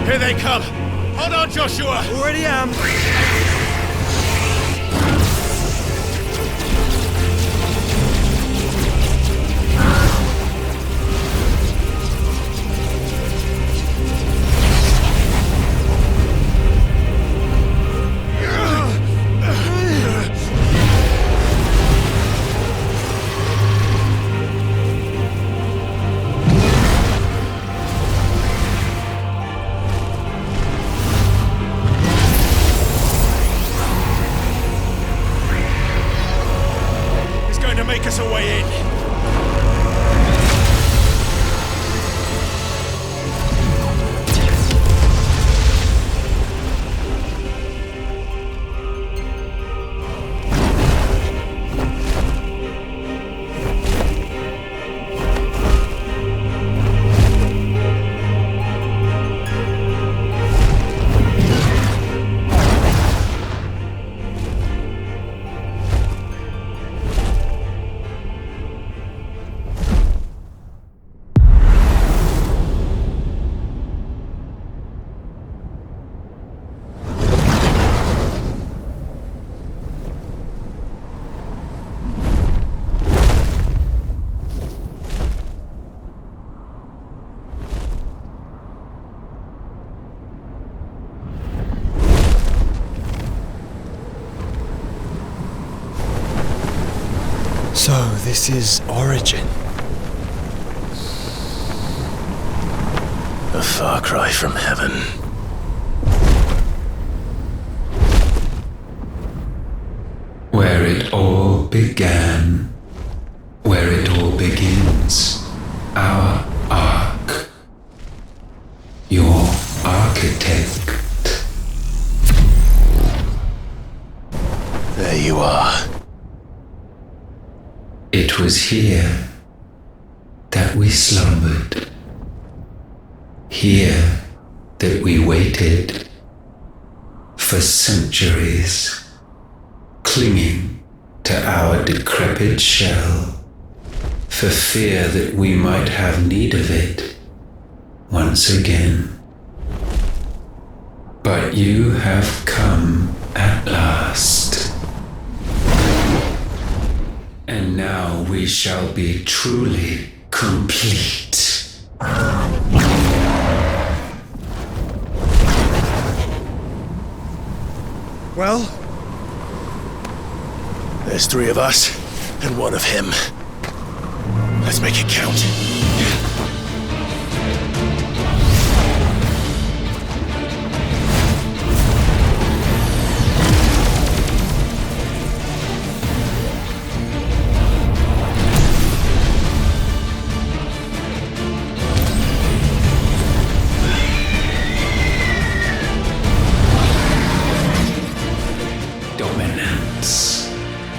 Here they come! Hold on, Joshua! Already am! Make us a way in. So, this is Origin. A far cry from heaven. Where it all began, where it all begins, our ark, your architect. There you are. It was here that we slumbered. Here that we waited for centuries, clinging to our decrepit shell, for fear that we might have need of it once again. But you have come at last. And now we shall be truly complete. Well, there's 3 of us and 1 of him. Let's make it count. Dominance.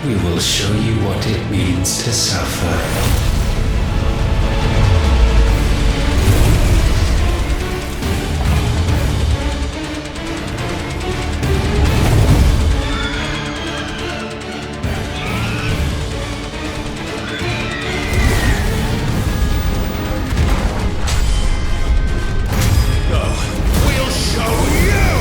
We will show you what it means to suffer. We'll show you!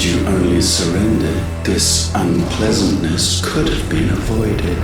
Had you only surrendered, this unpleasantness could have been avoided.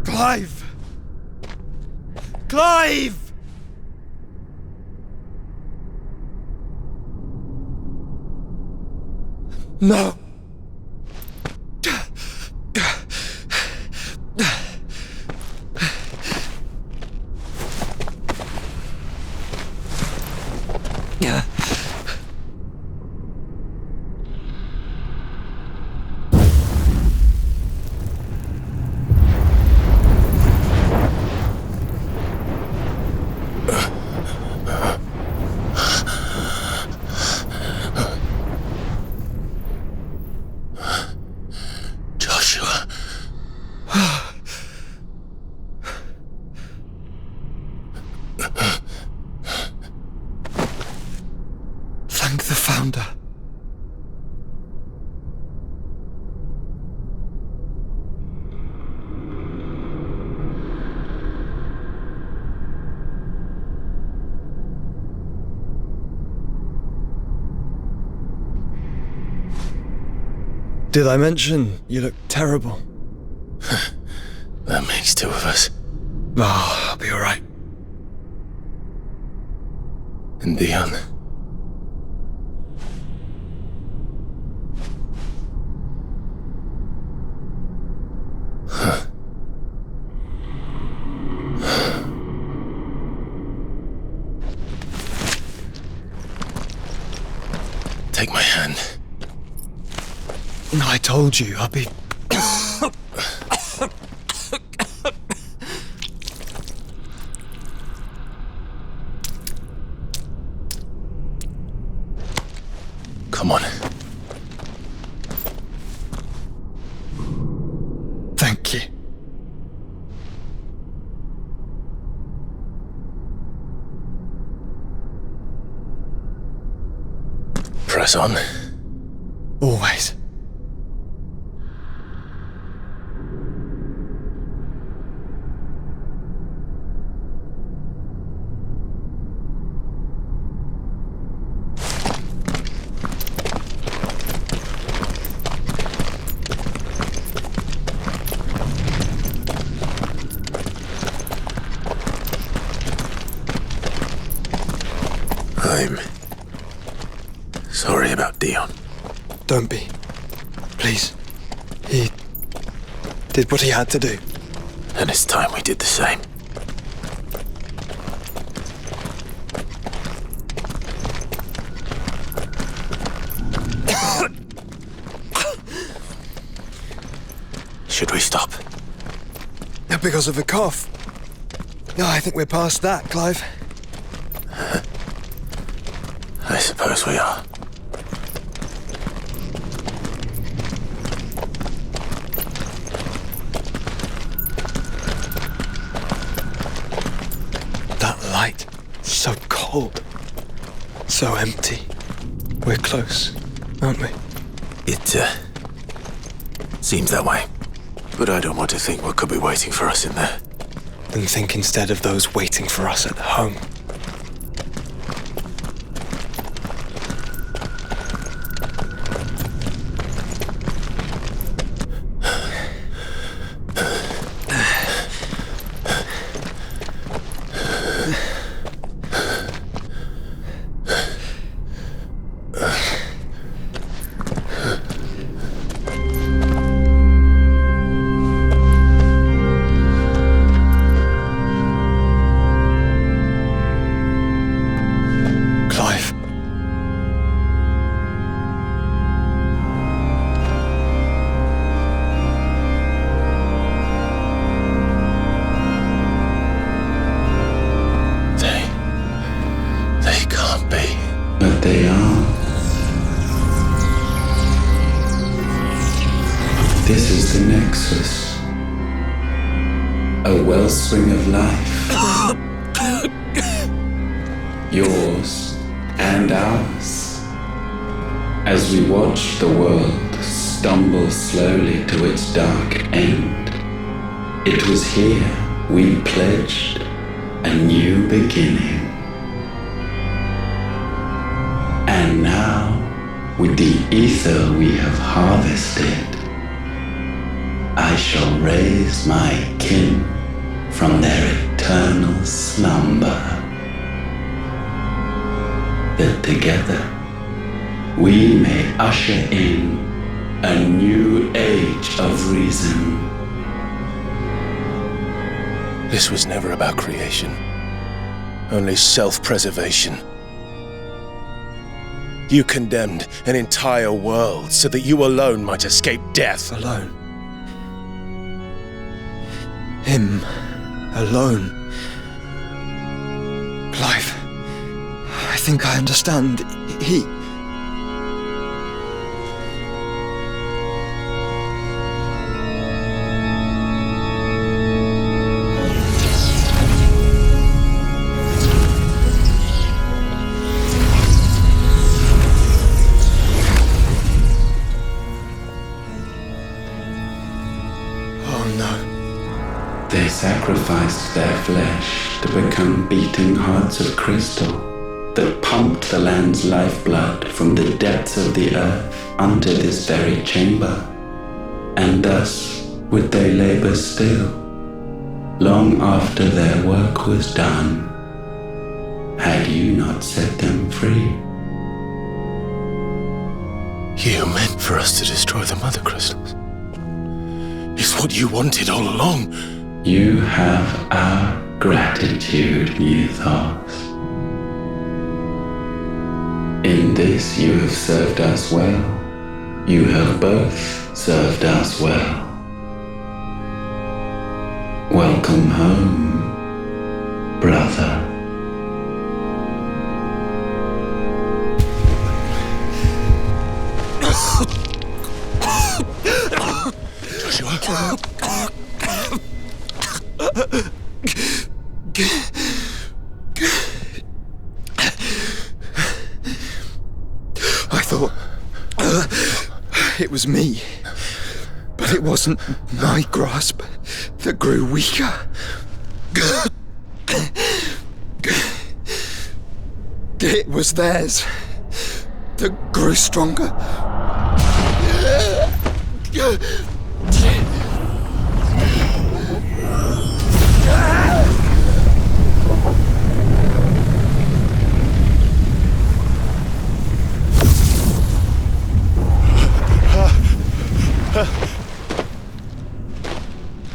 Clive! Clive! No! Thank the Founder. Did I mention you look terrible? That makes two of us. Oh, I'll be alright. And Dion. Take my hand. I told you, I'll be... Come on. press on. Always. I'm sorry about Dion. Don't be. Please. He did what he had to do. And it's time we did the same. Should we stop? Because of the cough. No, I think we're past that, Clive. I suppose we are. That light. So cold. So empty. We're close, aren't we? It, seems that way. But I don't want to think what could be waiting for us in there. Then think instead of those waiting for us at home. They are. This is the Nexus. A wellspring of life. Yours and ours. As we watch the world stumble slowly to its dark end, it was here we pledged a new beginning. And now, with the ether we have harvested, I shall raise my kin from their eternal slumber. That together, we may usher in a new age of reason. This was never about creation, only self-preservation. You condemned an entire world so that you alone might escape death. Alone? Him alone? Clive, I think I understand. He... They sacrificed their flesh to become beating hearts of crystal that pumped the land's lifeblood from the depths of the earth unto this very chamber. And thus would they labor still, long after their work was done, had you not set them free. You meant for us to destroy the mother crystals. It's what you wanted all along. You have our gratitude, Mythos. In this you have served us well. You have both served us well. Welcome home, brother. Joshua. I thought it was me. But it wasn't my grasp that grew weaker. It was theirs that grew stronger.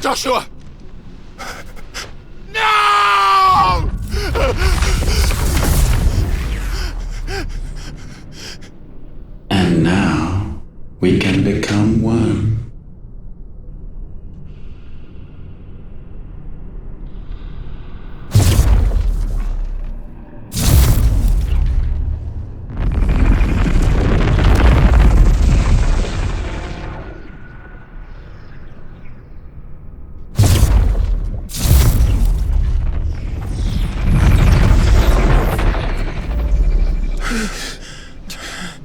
Joshua! No! And now we can become one.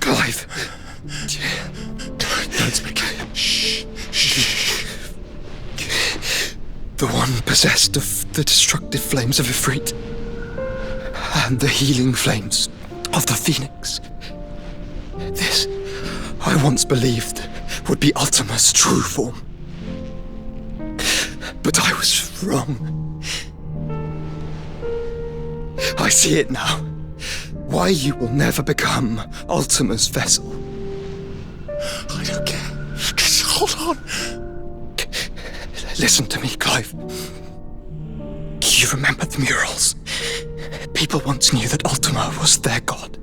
Clive. Don't speak. Shh. The one possessed of the destructive flames of Ifrit and the healing flames of the Phoenix. This, I once believed, would be Ultima's true form. But I was wrong. I see it now. Why you will never become Ultima's vessel. I don't care. Just hold on. Listen to me, Clive. You remember the murals? People once knew that Ultima was their god.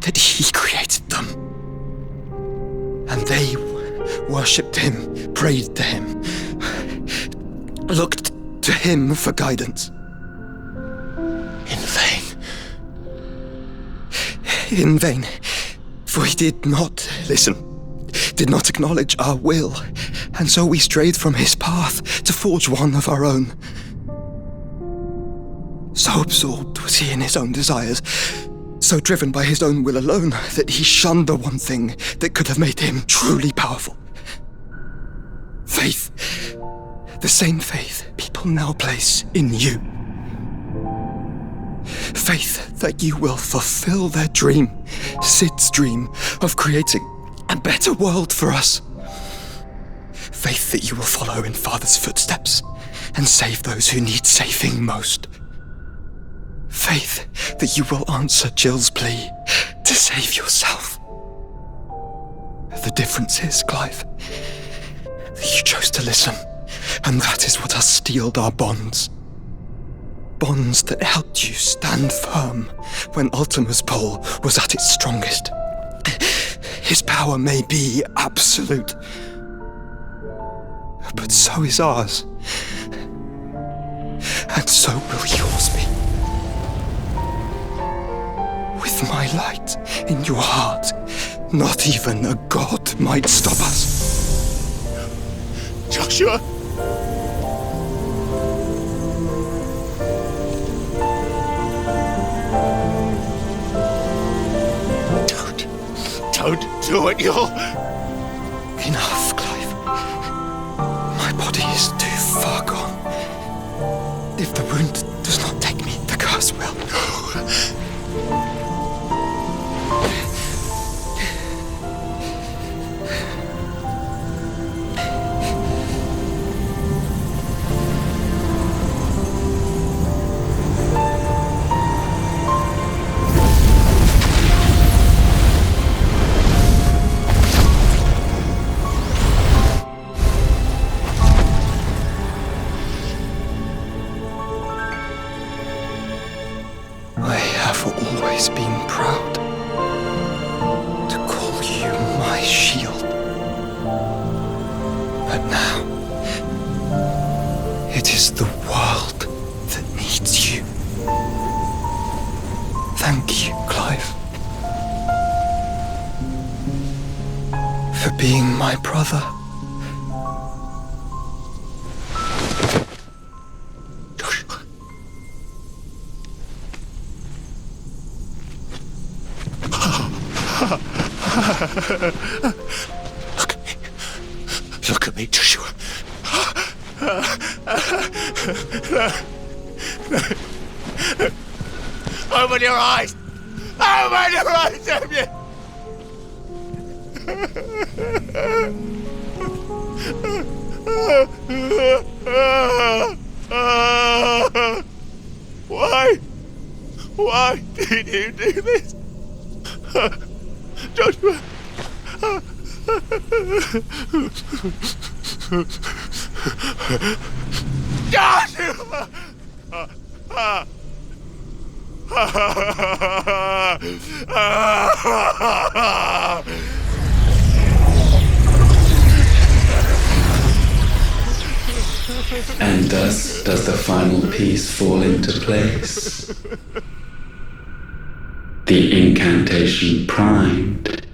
That he created them. And they worshipped him, prayed to him, looked to him for guidance. In vain. In vain, for he did not listen, did not acknowledge our will, and so we strayed from his path to forge one of our own. So absorbed was he in his own desires, so driven by his own will alone, that he shunned the one thing that could have made him truly powerful. Faith. The same faith people now place in you. Faith that you will fulfill their dream, Sid's dream, of creating a better world for us. Faith that you will follow in Father's footsteps and save those who need saving most. Faith that you will answer Jill's plea to save yourself. The difference is, Clive, that you chose to listen, and that is what has steeled our bonds. Bonds that helped you stand firm when Ultima's pull was at its strongest. His power may be absolute, but so is ours. And so will yours be. With my light in your heart, not even a god might stop us. Joshua! Don't do it, you'll... Enough, Clive. My body is too far gone. If the wound does not take me, the curse will. I have always been proud to call you my shield. But now, it is the world that needs you. Thank you, Clive, for being my brother. Look at me, Joshua. Open your eyes! Open your eyes, Damien! Why? Why did you do this? Joshua! Joshua! And thus does the final piece fall into place. The incantation primed,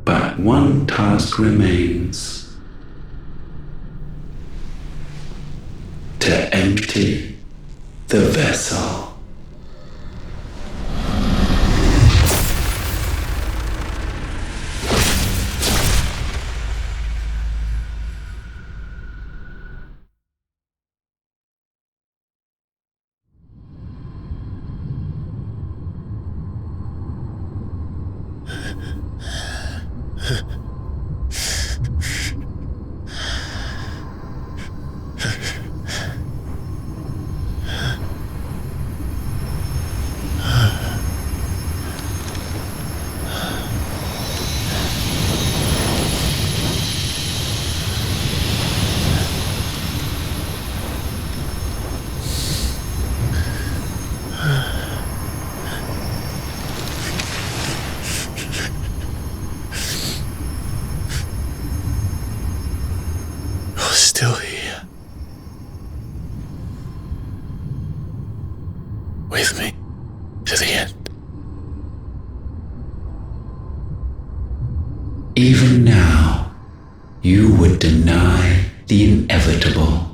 but one task remains. To empty the vessel. Still here. With me to the end. Even now, you would deny the inevitable.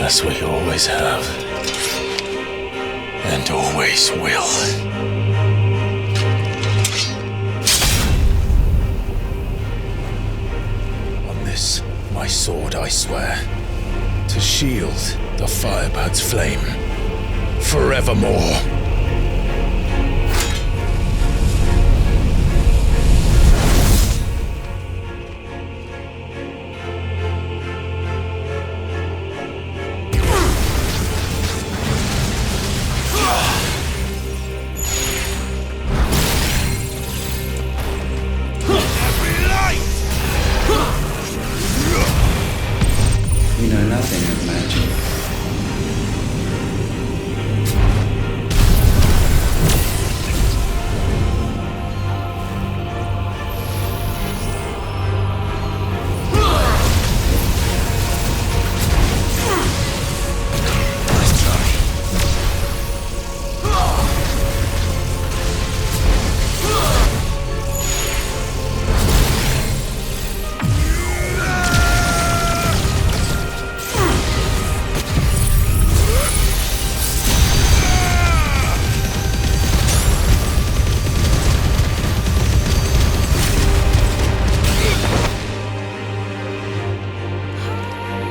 As we always have. And always will. On this, my sword, I swear, to shield the Firebird's flame forevermore. You know nothing of magic.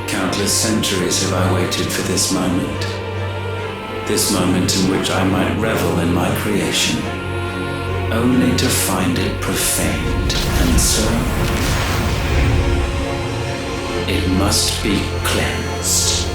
Countless centuries have I waited for this moment. This moment in which I might revel in my creation, only to find it profaned, and so it must be cleansed.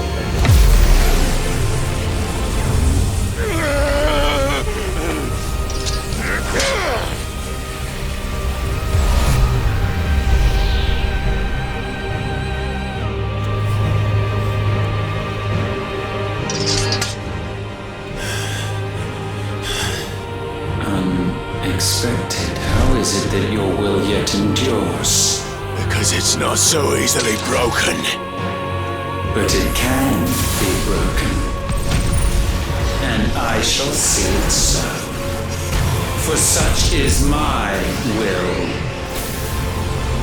Unexpected. How is it that your will yet endures? Because it's not so easily broken. But it can be broken. And I shall see it so. For such is my will.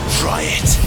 Try it.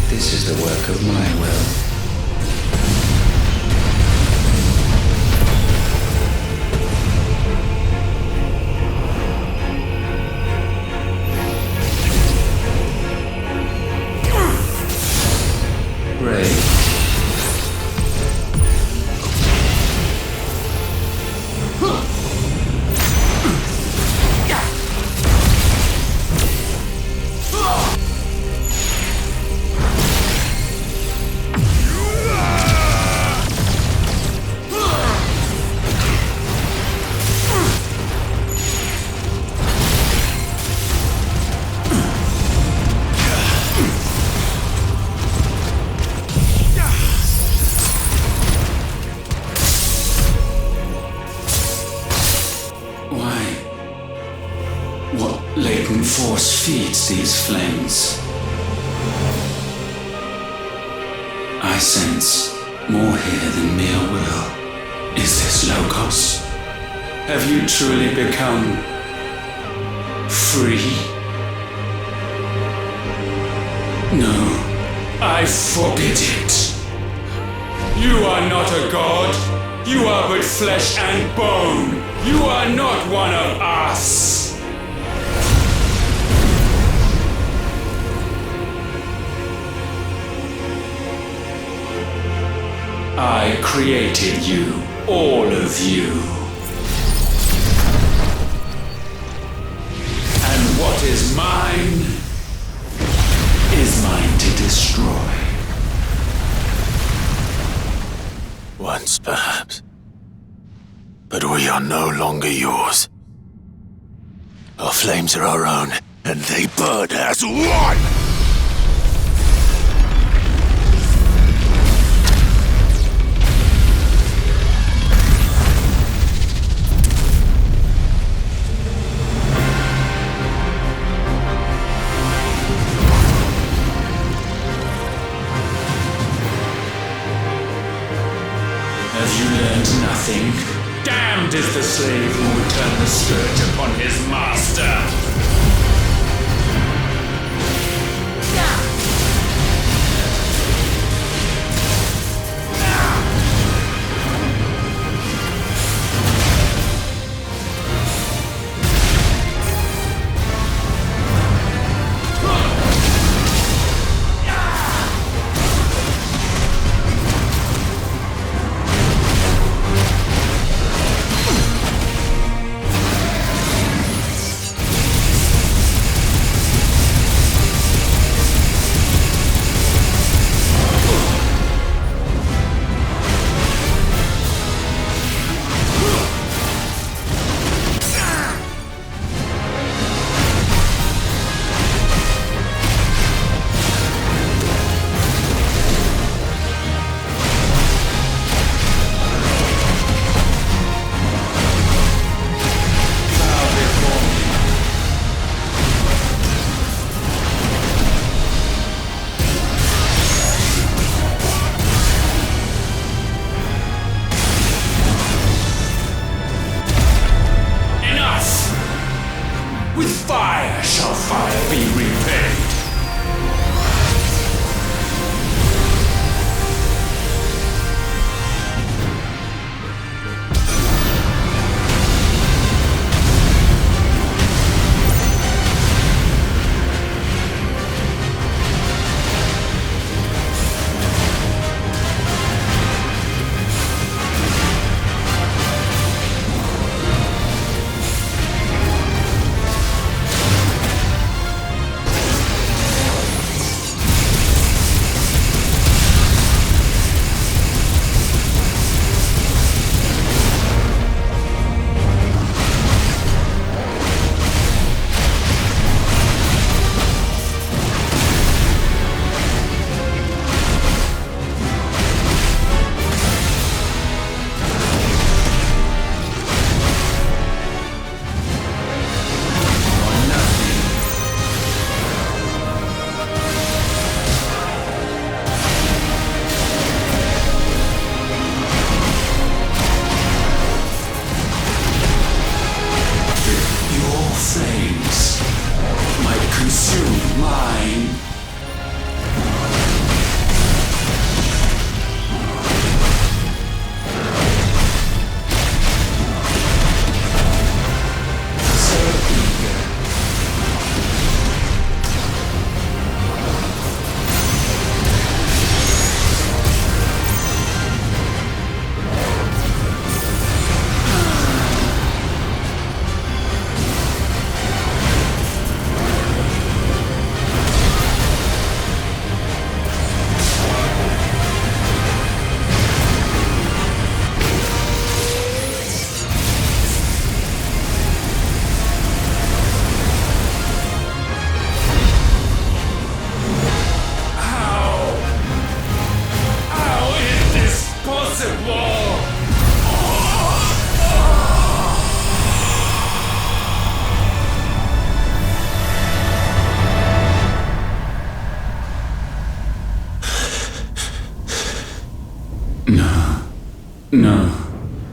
This is the work of my will. Brave. Latent force feeds these flames. I sense more here than mere will. Is this Logos? Have you truly become free? No, I forbid it. You are not a god. You are but flesh and bone. You are not one of us. I created you, all of you. And what is mine to destroy. Once, perhaps. But we are no longer yours. Our flames are our own, and they burn as one! Nothing. Damned is the slave who would turn the spirit upon his master.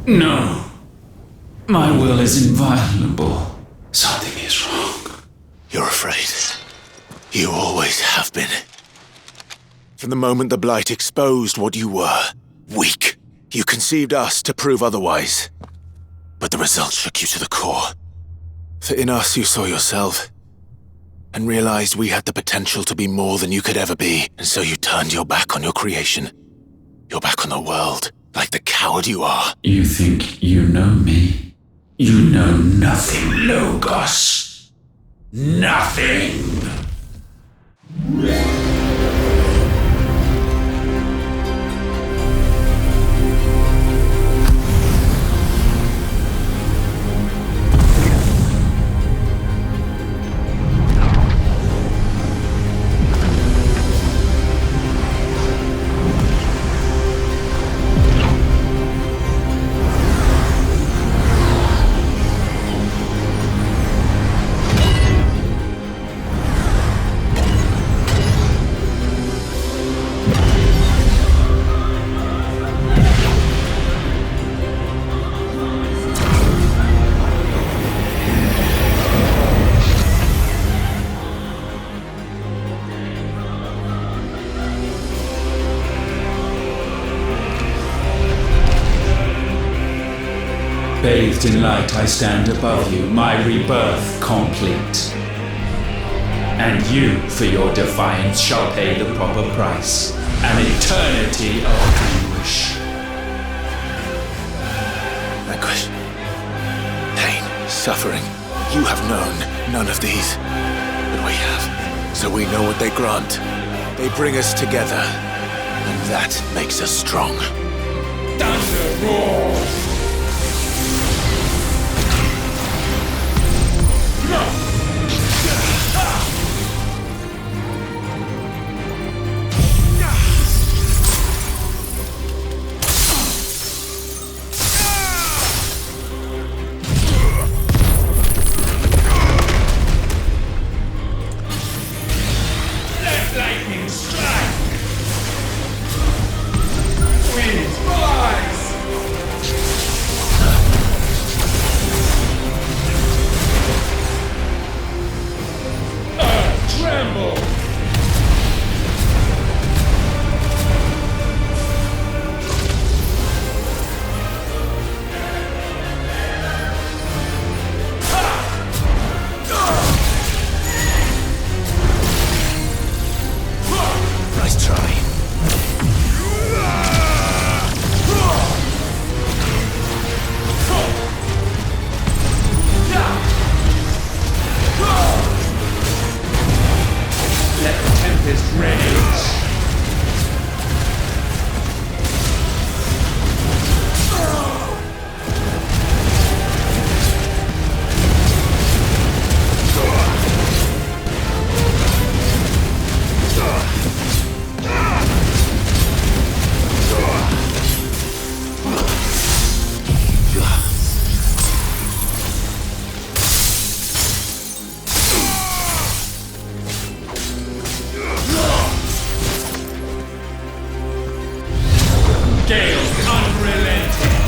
No. My will is inviolable. Something is wrong. You're afraid. You always have been. From the moment the Blight exposed what you were, weak, you conceived us to prove otherwise. But the result shook you to the core. For in us you saw yourself, and realized we had the potential to be more than you could ever be, and so you turned your back on your creation. Your back on the world, like the coward you are. You think you know me? You know nothing, Logos. Nothing! Bathed in light, I stand above you, my rebirth complete. And you, for your defiance, shall pay the proper price. An eternity of anguish. Anguish. Pain. Suffering. You have known none of these. But we have. So we know what they grant. They bring us together. And that makes us strong. Thunder roars! Let lightning strike! Wind flies! Earth tremble! Nice try. Let the tempest rage! Gale unrelenting!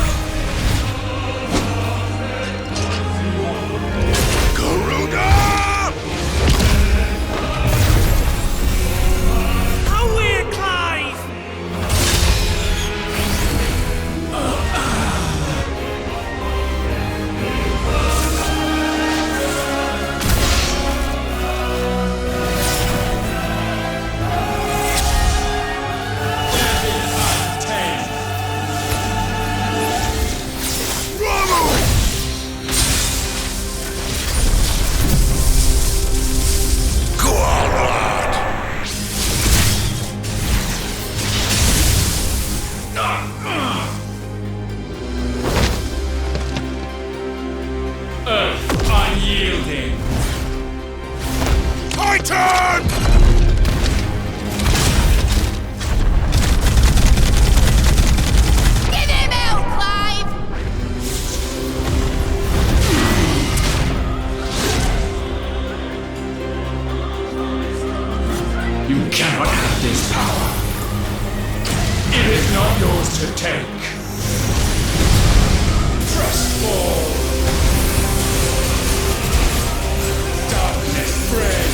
Garuda! Away, Clive! take. Trust fall. Darkness spread.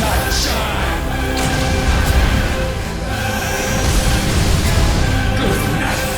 Light shine. Good night.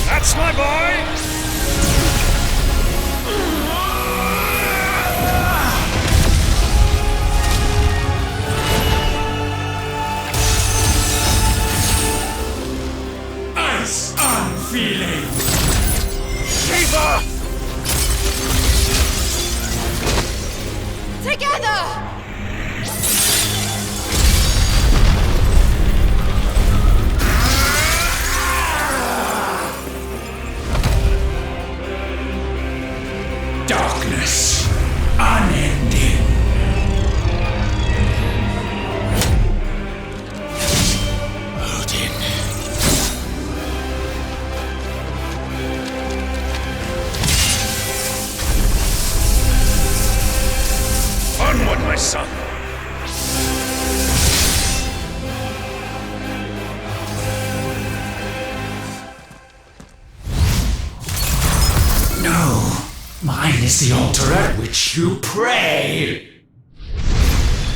That's my boy! Ice unfeeling. Shiva! Together! Darkness unending. Odin. Onward, my son! No, mine is the altar at which you pray.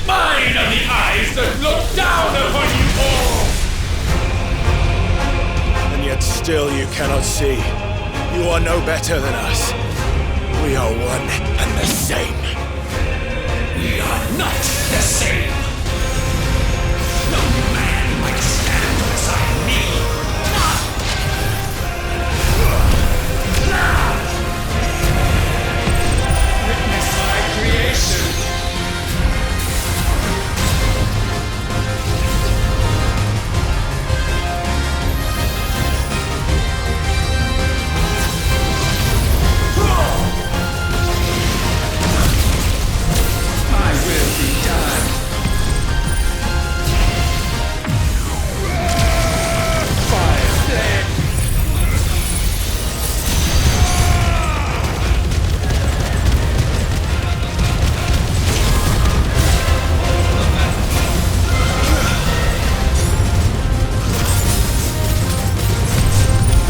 Mine are the eyes that look down upon you all. And yet still you cannot see. You are no better than us. We are one and the same. We are not the same. No man might stand beside me. Witness my creation. My will be done. Fire flame.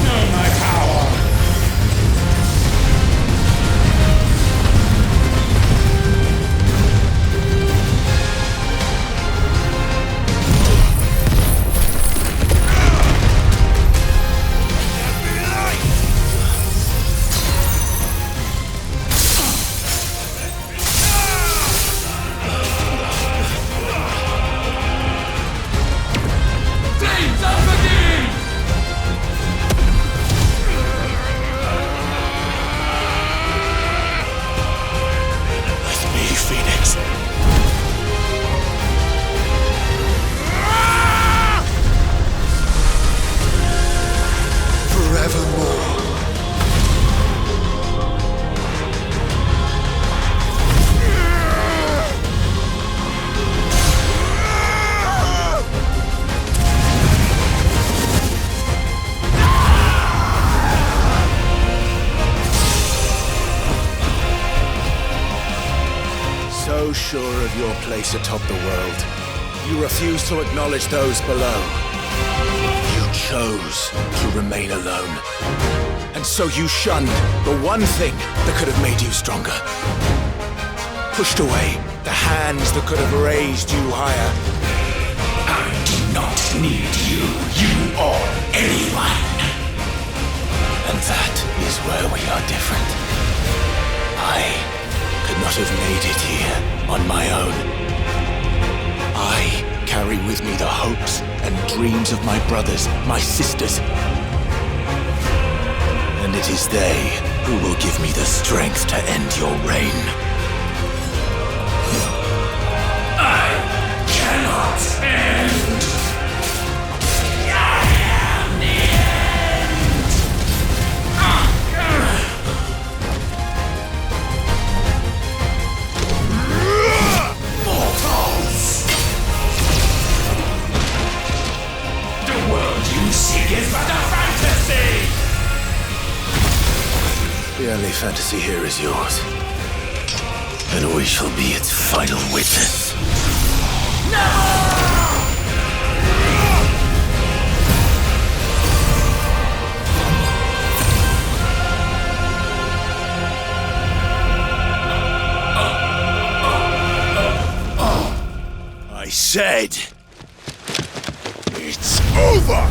Know my power. Flames of Odin! With me, Phoenix. Forevermore. So sure of your place atop the world, you refuse to acknowledge those below. You chose to remain alone. And so you shunned the one thing that could have made you stronger. Pushed away the hands that could have raised you higher. brings me the hopes and dreams of my brothers, my sisters. And it is they who will give me the strength to end your reign. I cannot end. I am the end. Mortals! The world you seek is but a fantasy! The only fantasy here is yours. And we shall be its final witness. I said, it's over!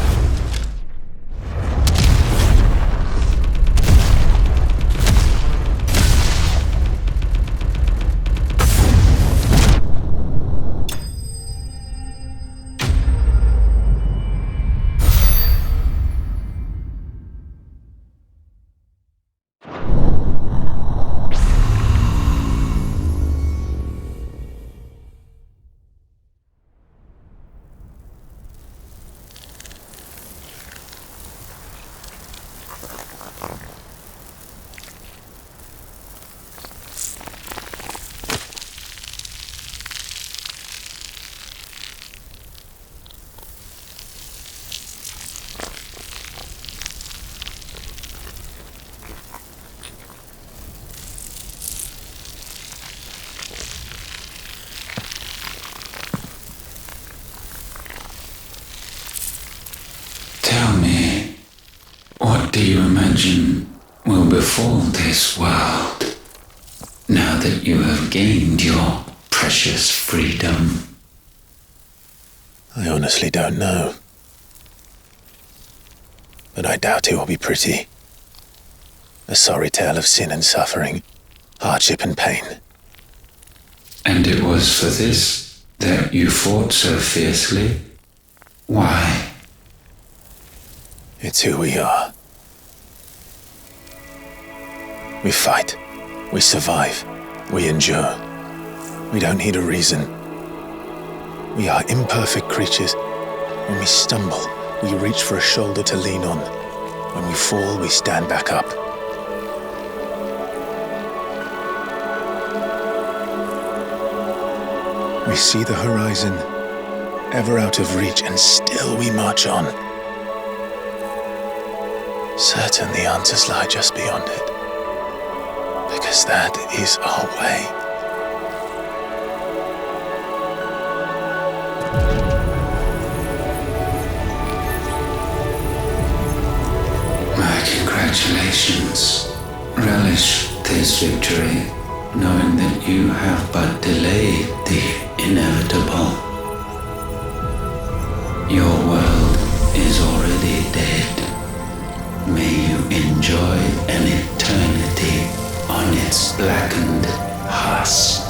Tell me, what do you imagine will befall this world now that you have gained your precious freedom? I honestly don't know. But I doubt it will be pretty. A sorry tale of sin and suffering, hardship and pain. And it was for this that you fought so fiercely? Why? It's who we are. We fight. We survive. We endure. We don't need a reason. We are imperfect creatures. When we stumble, we reach for a shoulder to lean on. When we fall, we stand back up. We see the horizon, ever out of reach, and still we march on. Certain the answers lie just beyond it, because that is our way. My congratulations. Relish this victory, knowing that you have but delayed the inevitable. Your world is already dead. May you enjoy an eternity on its blackened husk.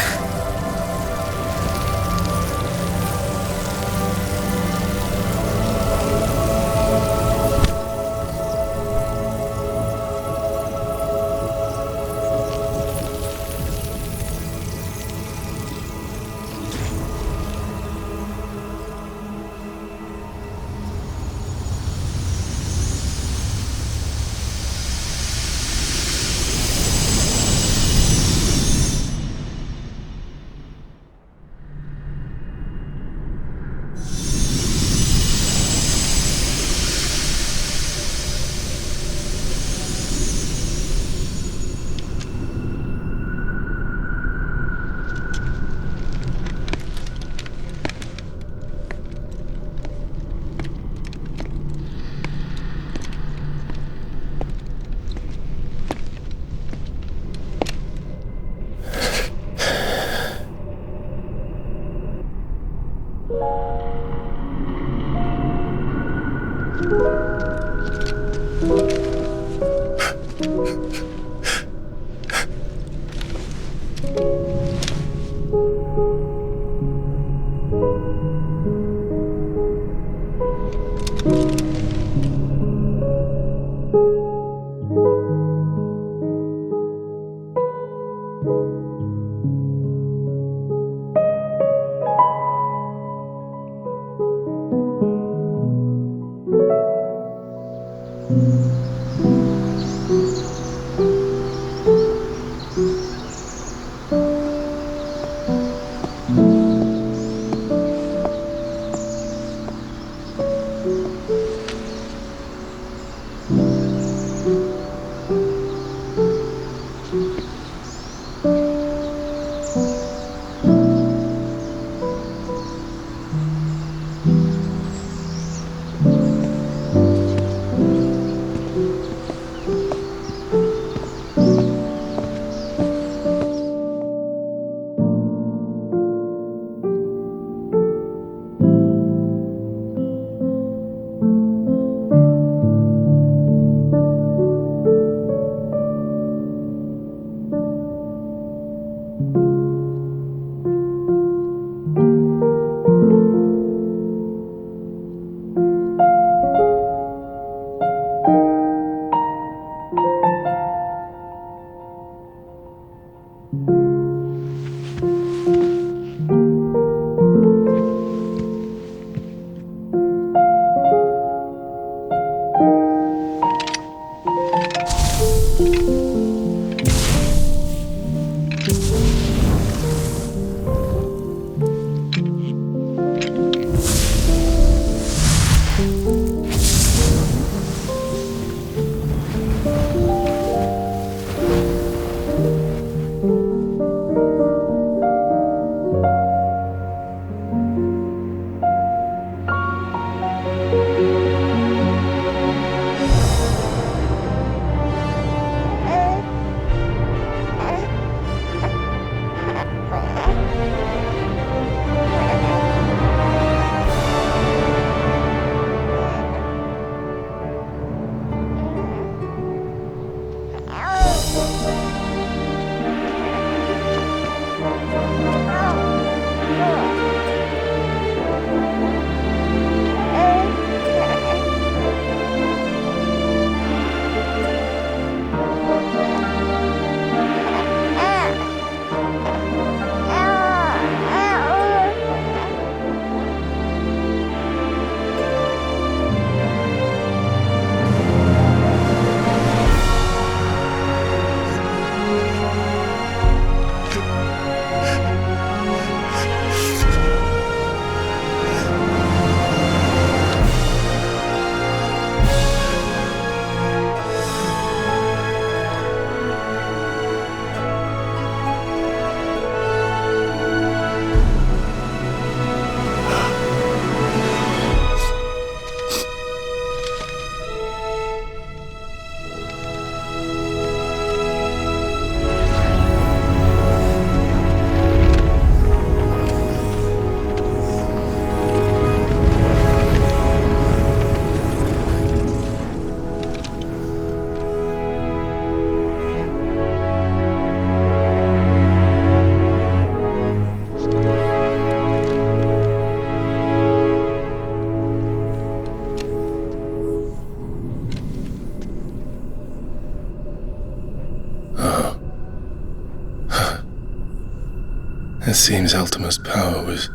It seems Ultima's power was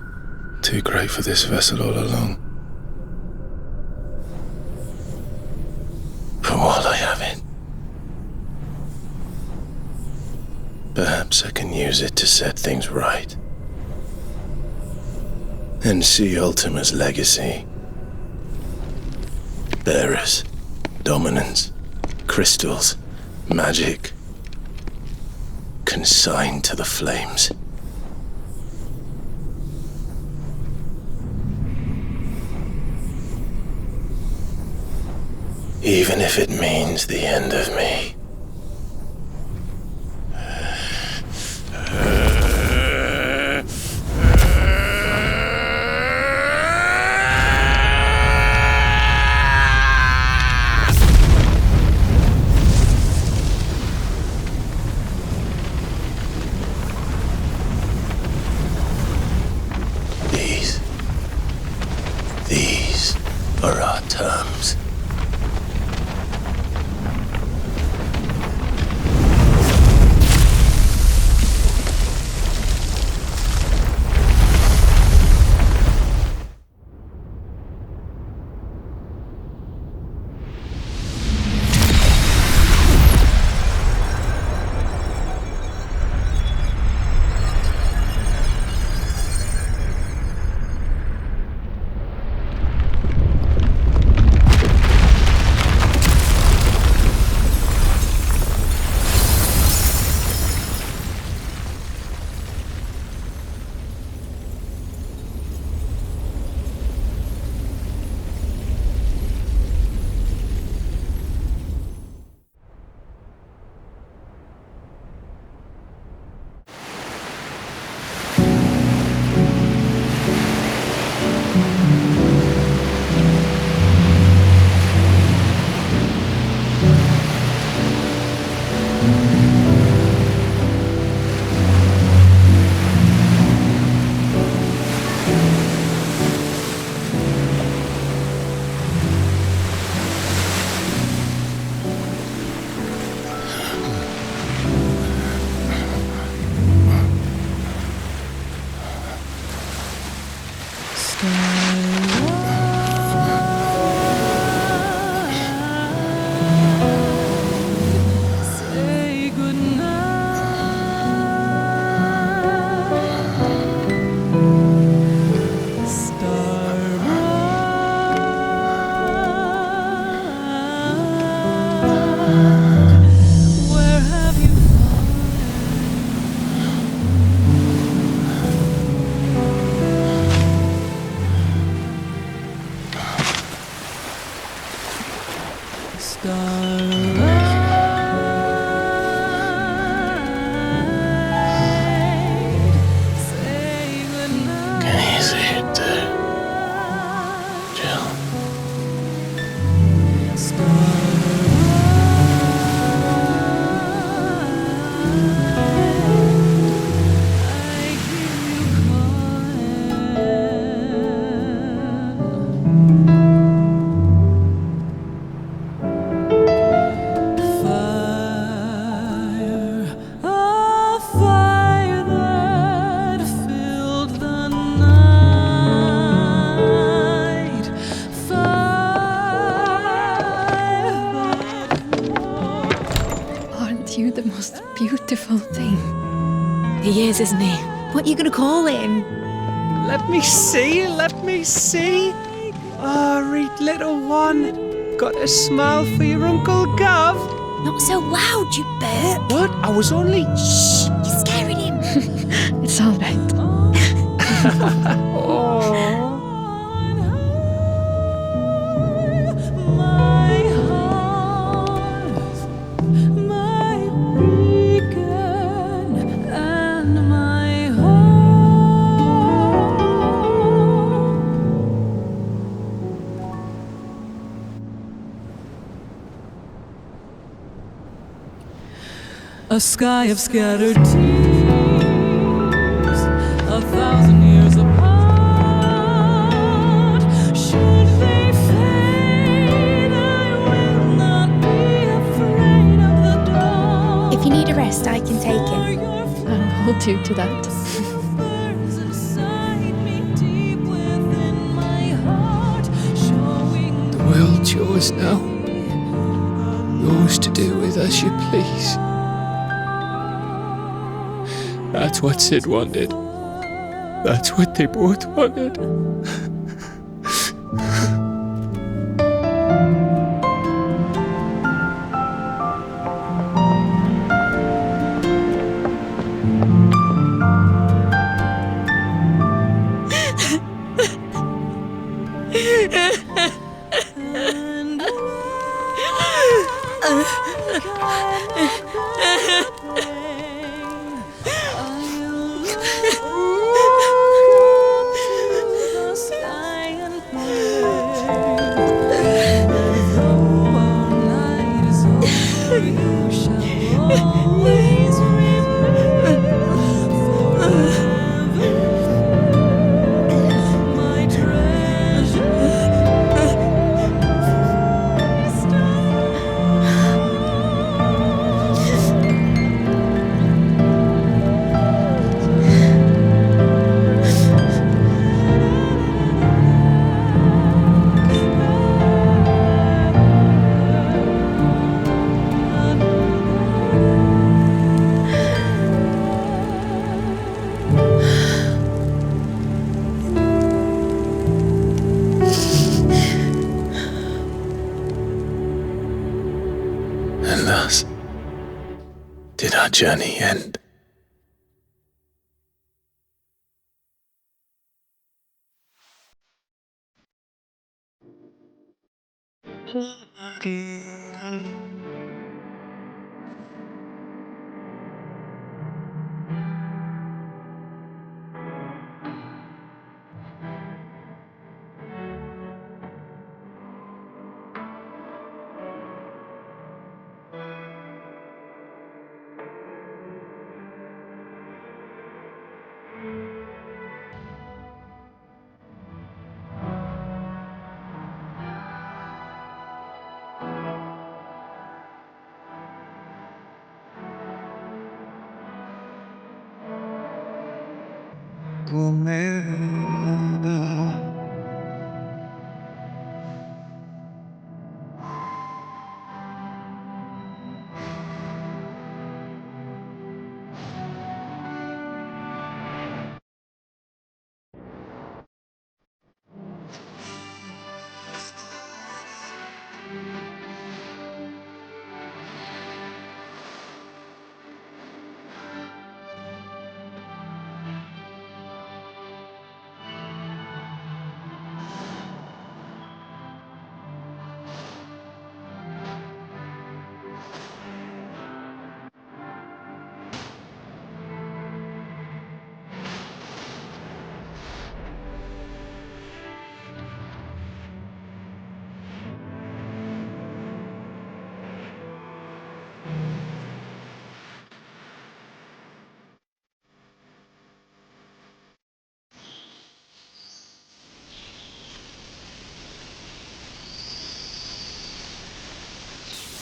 too great for this vessel all along. But while I have it, perhaps I can use it to set things right. And see Ultima's legacy. Bearers, dominance, crystals, magic, consigned to the flames. Even if it means the end of me. These are our terms. Beautiful thing. He is, isn't he? What are you going to call him? Let me see. Oh, read little one. Got a smile for your Uncle Gav. Not so loud, you burp. What? I was only... Shh, you're scaring him. It's all right. Oh. A sky of scattered tears, 1,000 years apart. Should they fade, I will not be afraid of the dark. If you need a rest, I can take him. I'll hold you to that. It's yours now. Yours to do with as you please. That's what Sid wanted. That's what they both wanted. And thus did our journey end.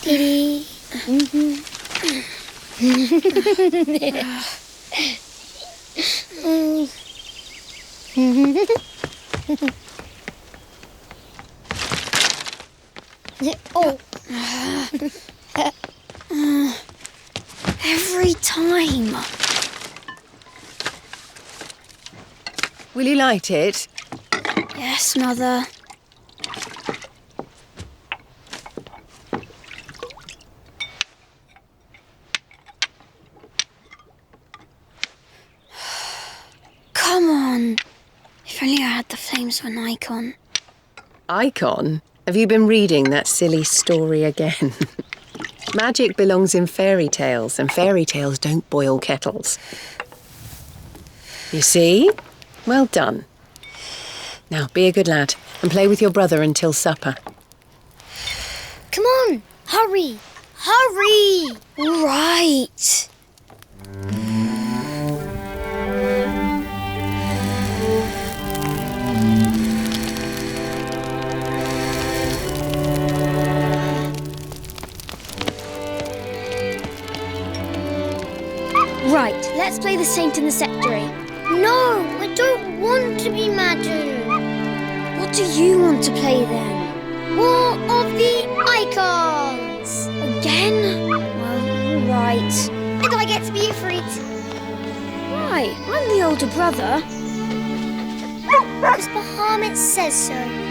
Diddy. Oh. Every time. Will you light it? Yes, Mother. Come on. If only I had the flames of an Eikon. Eikon? Have you been reading that silly story again? Magic belongs in fairy tales, and fairy tales don't boil kettles. You see? Well done. Now, be a good lad and play with your brother until supper. Come on, hurry! Hurry! All right. Right, let's play the Saint in the Secretary. No, I don't want to be Madu. What do you want to play then? War of the Eikons! Again? Well, right. And I get to be Ifrit. Right, I'm the older brother. Because Bahamut says so.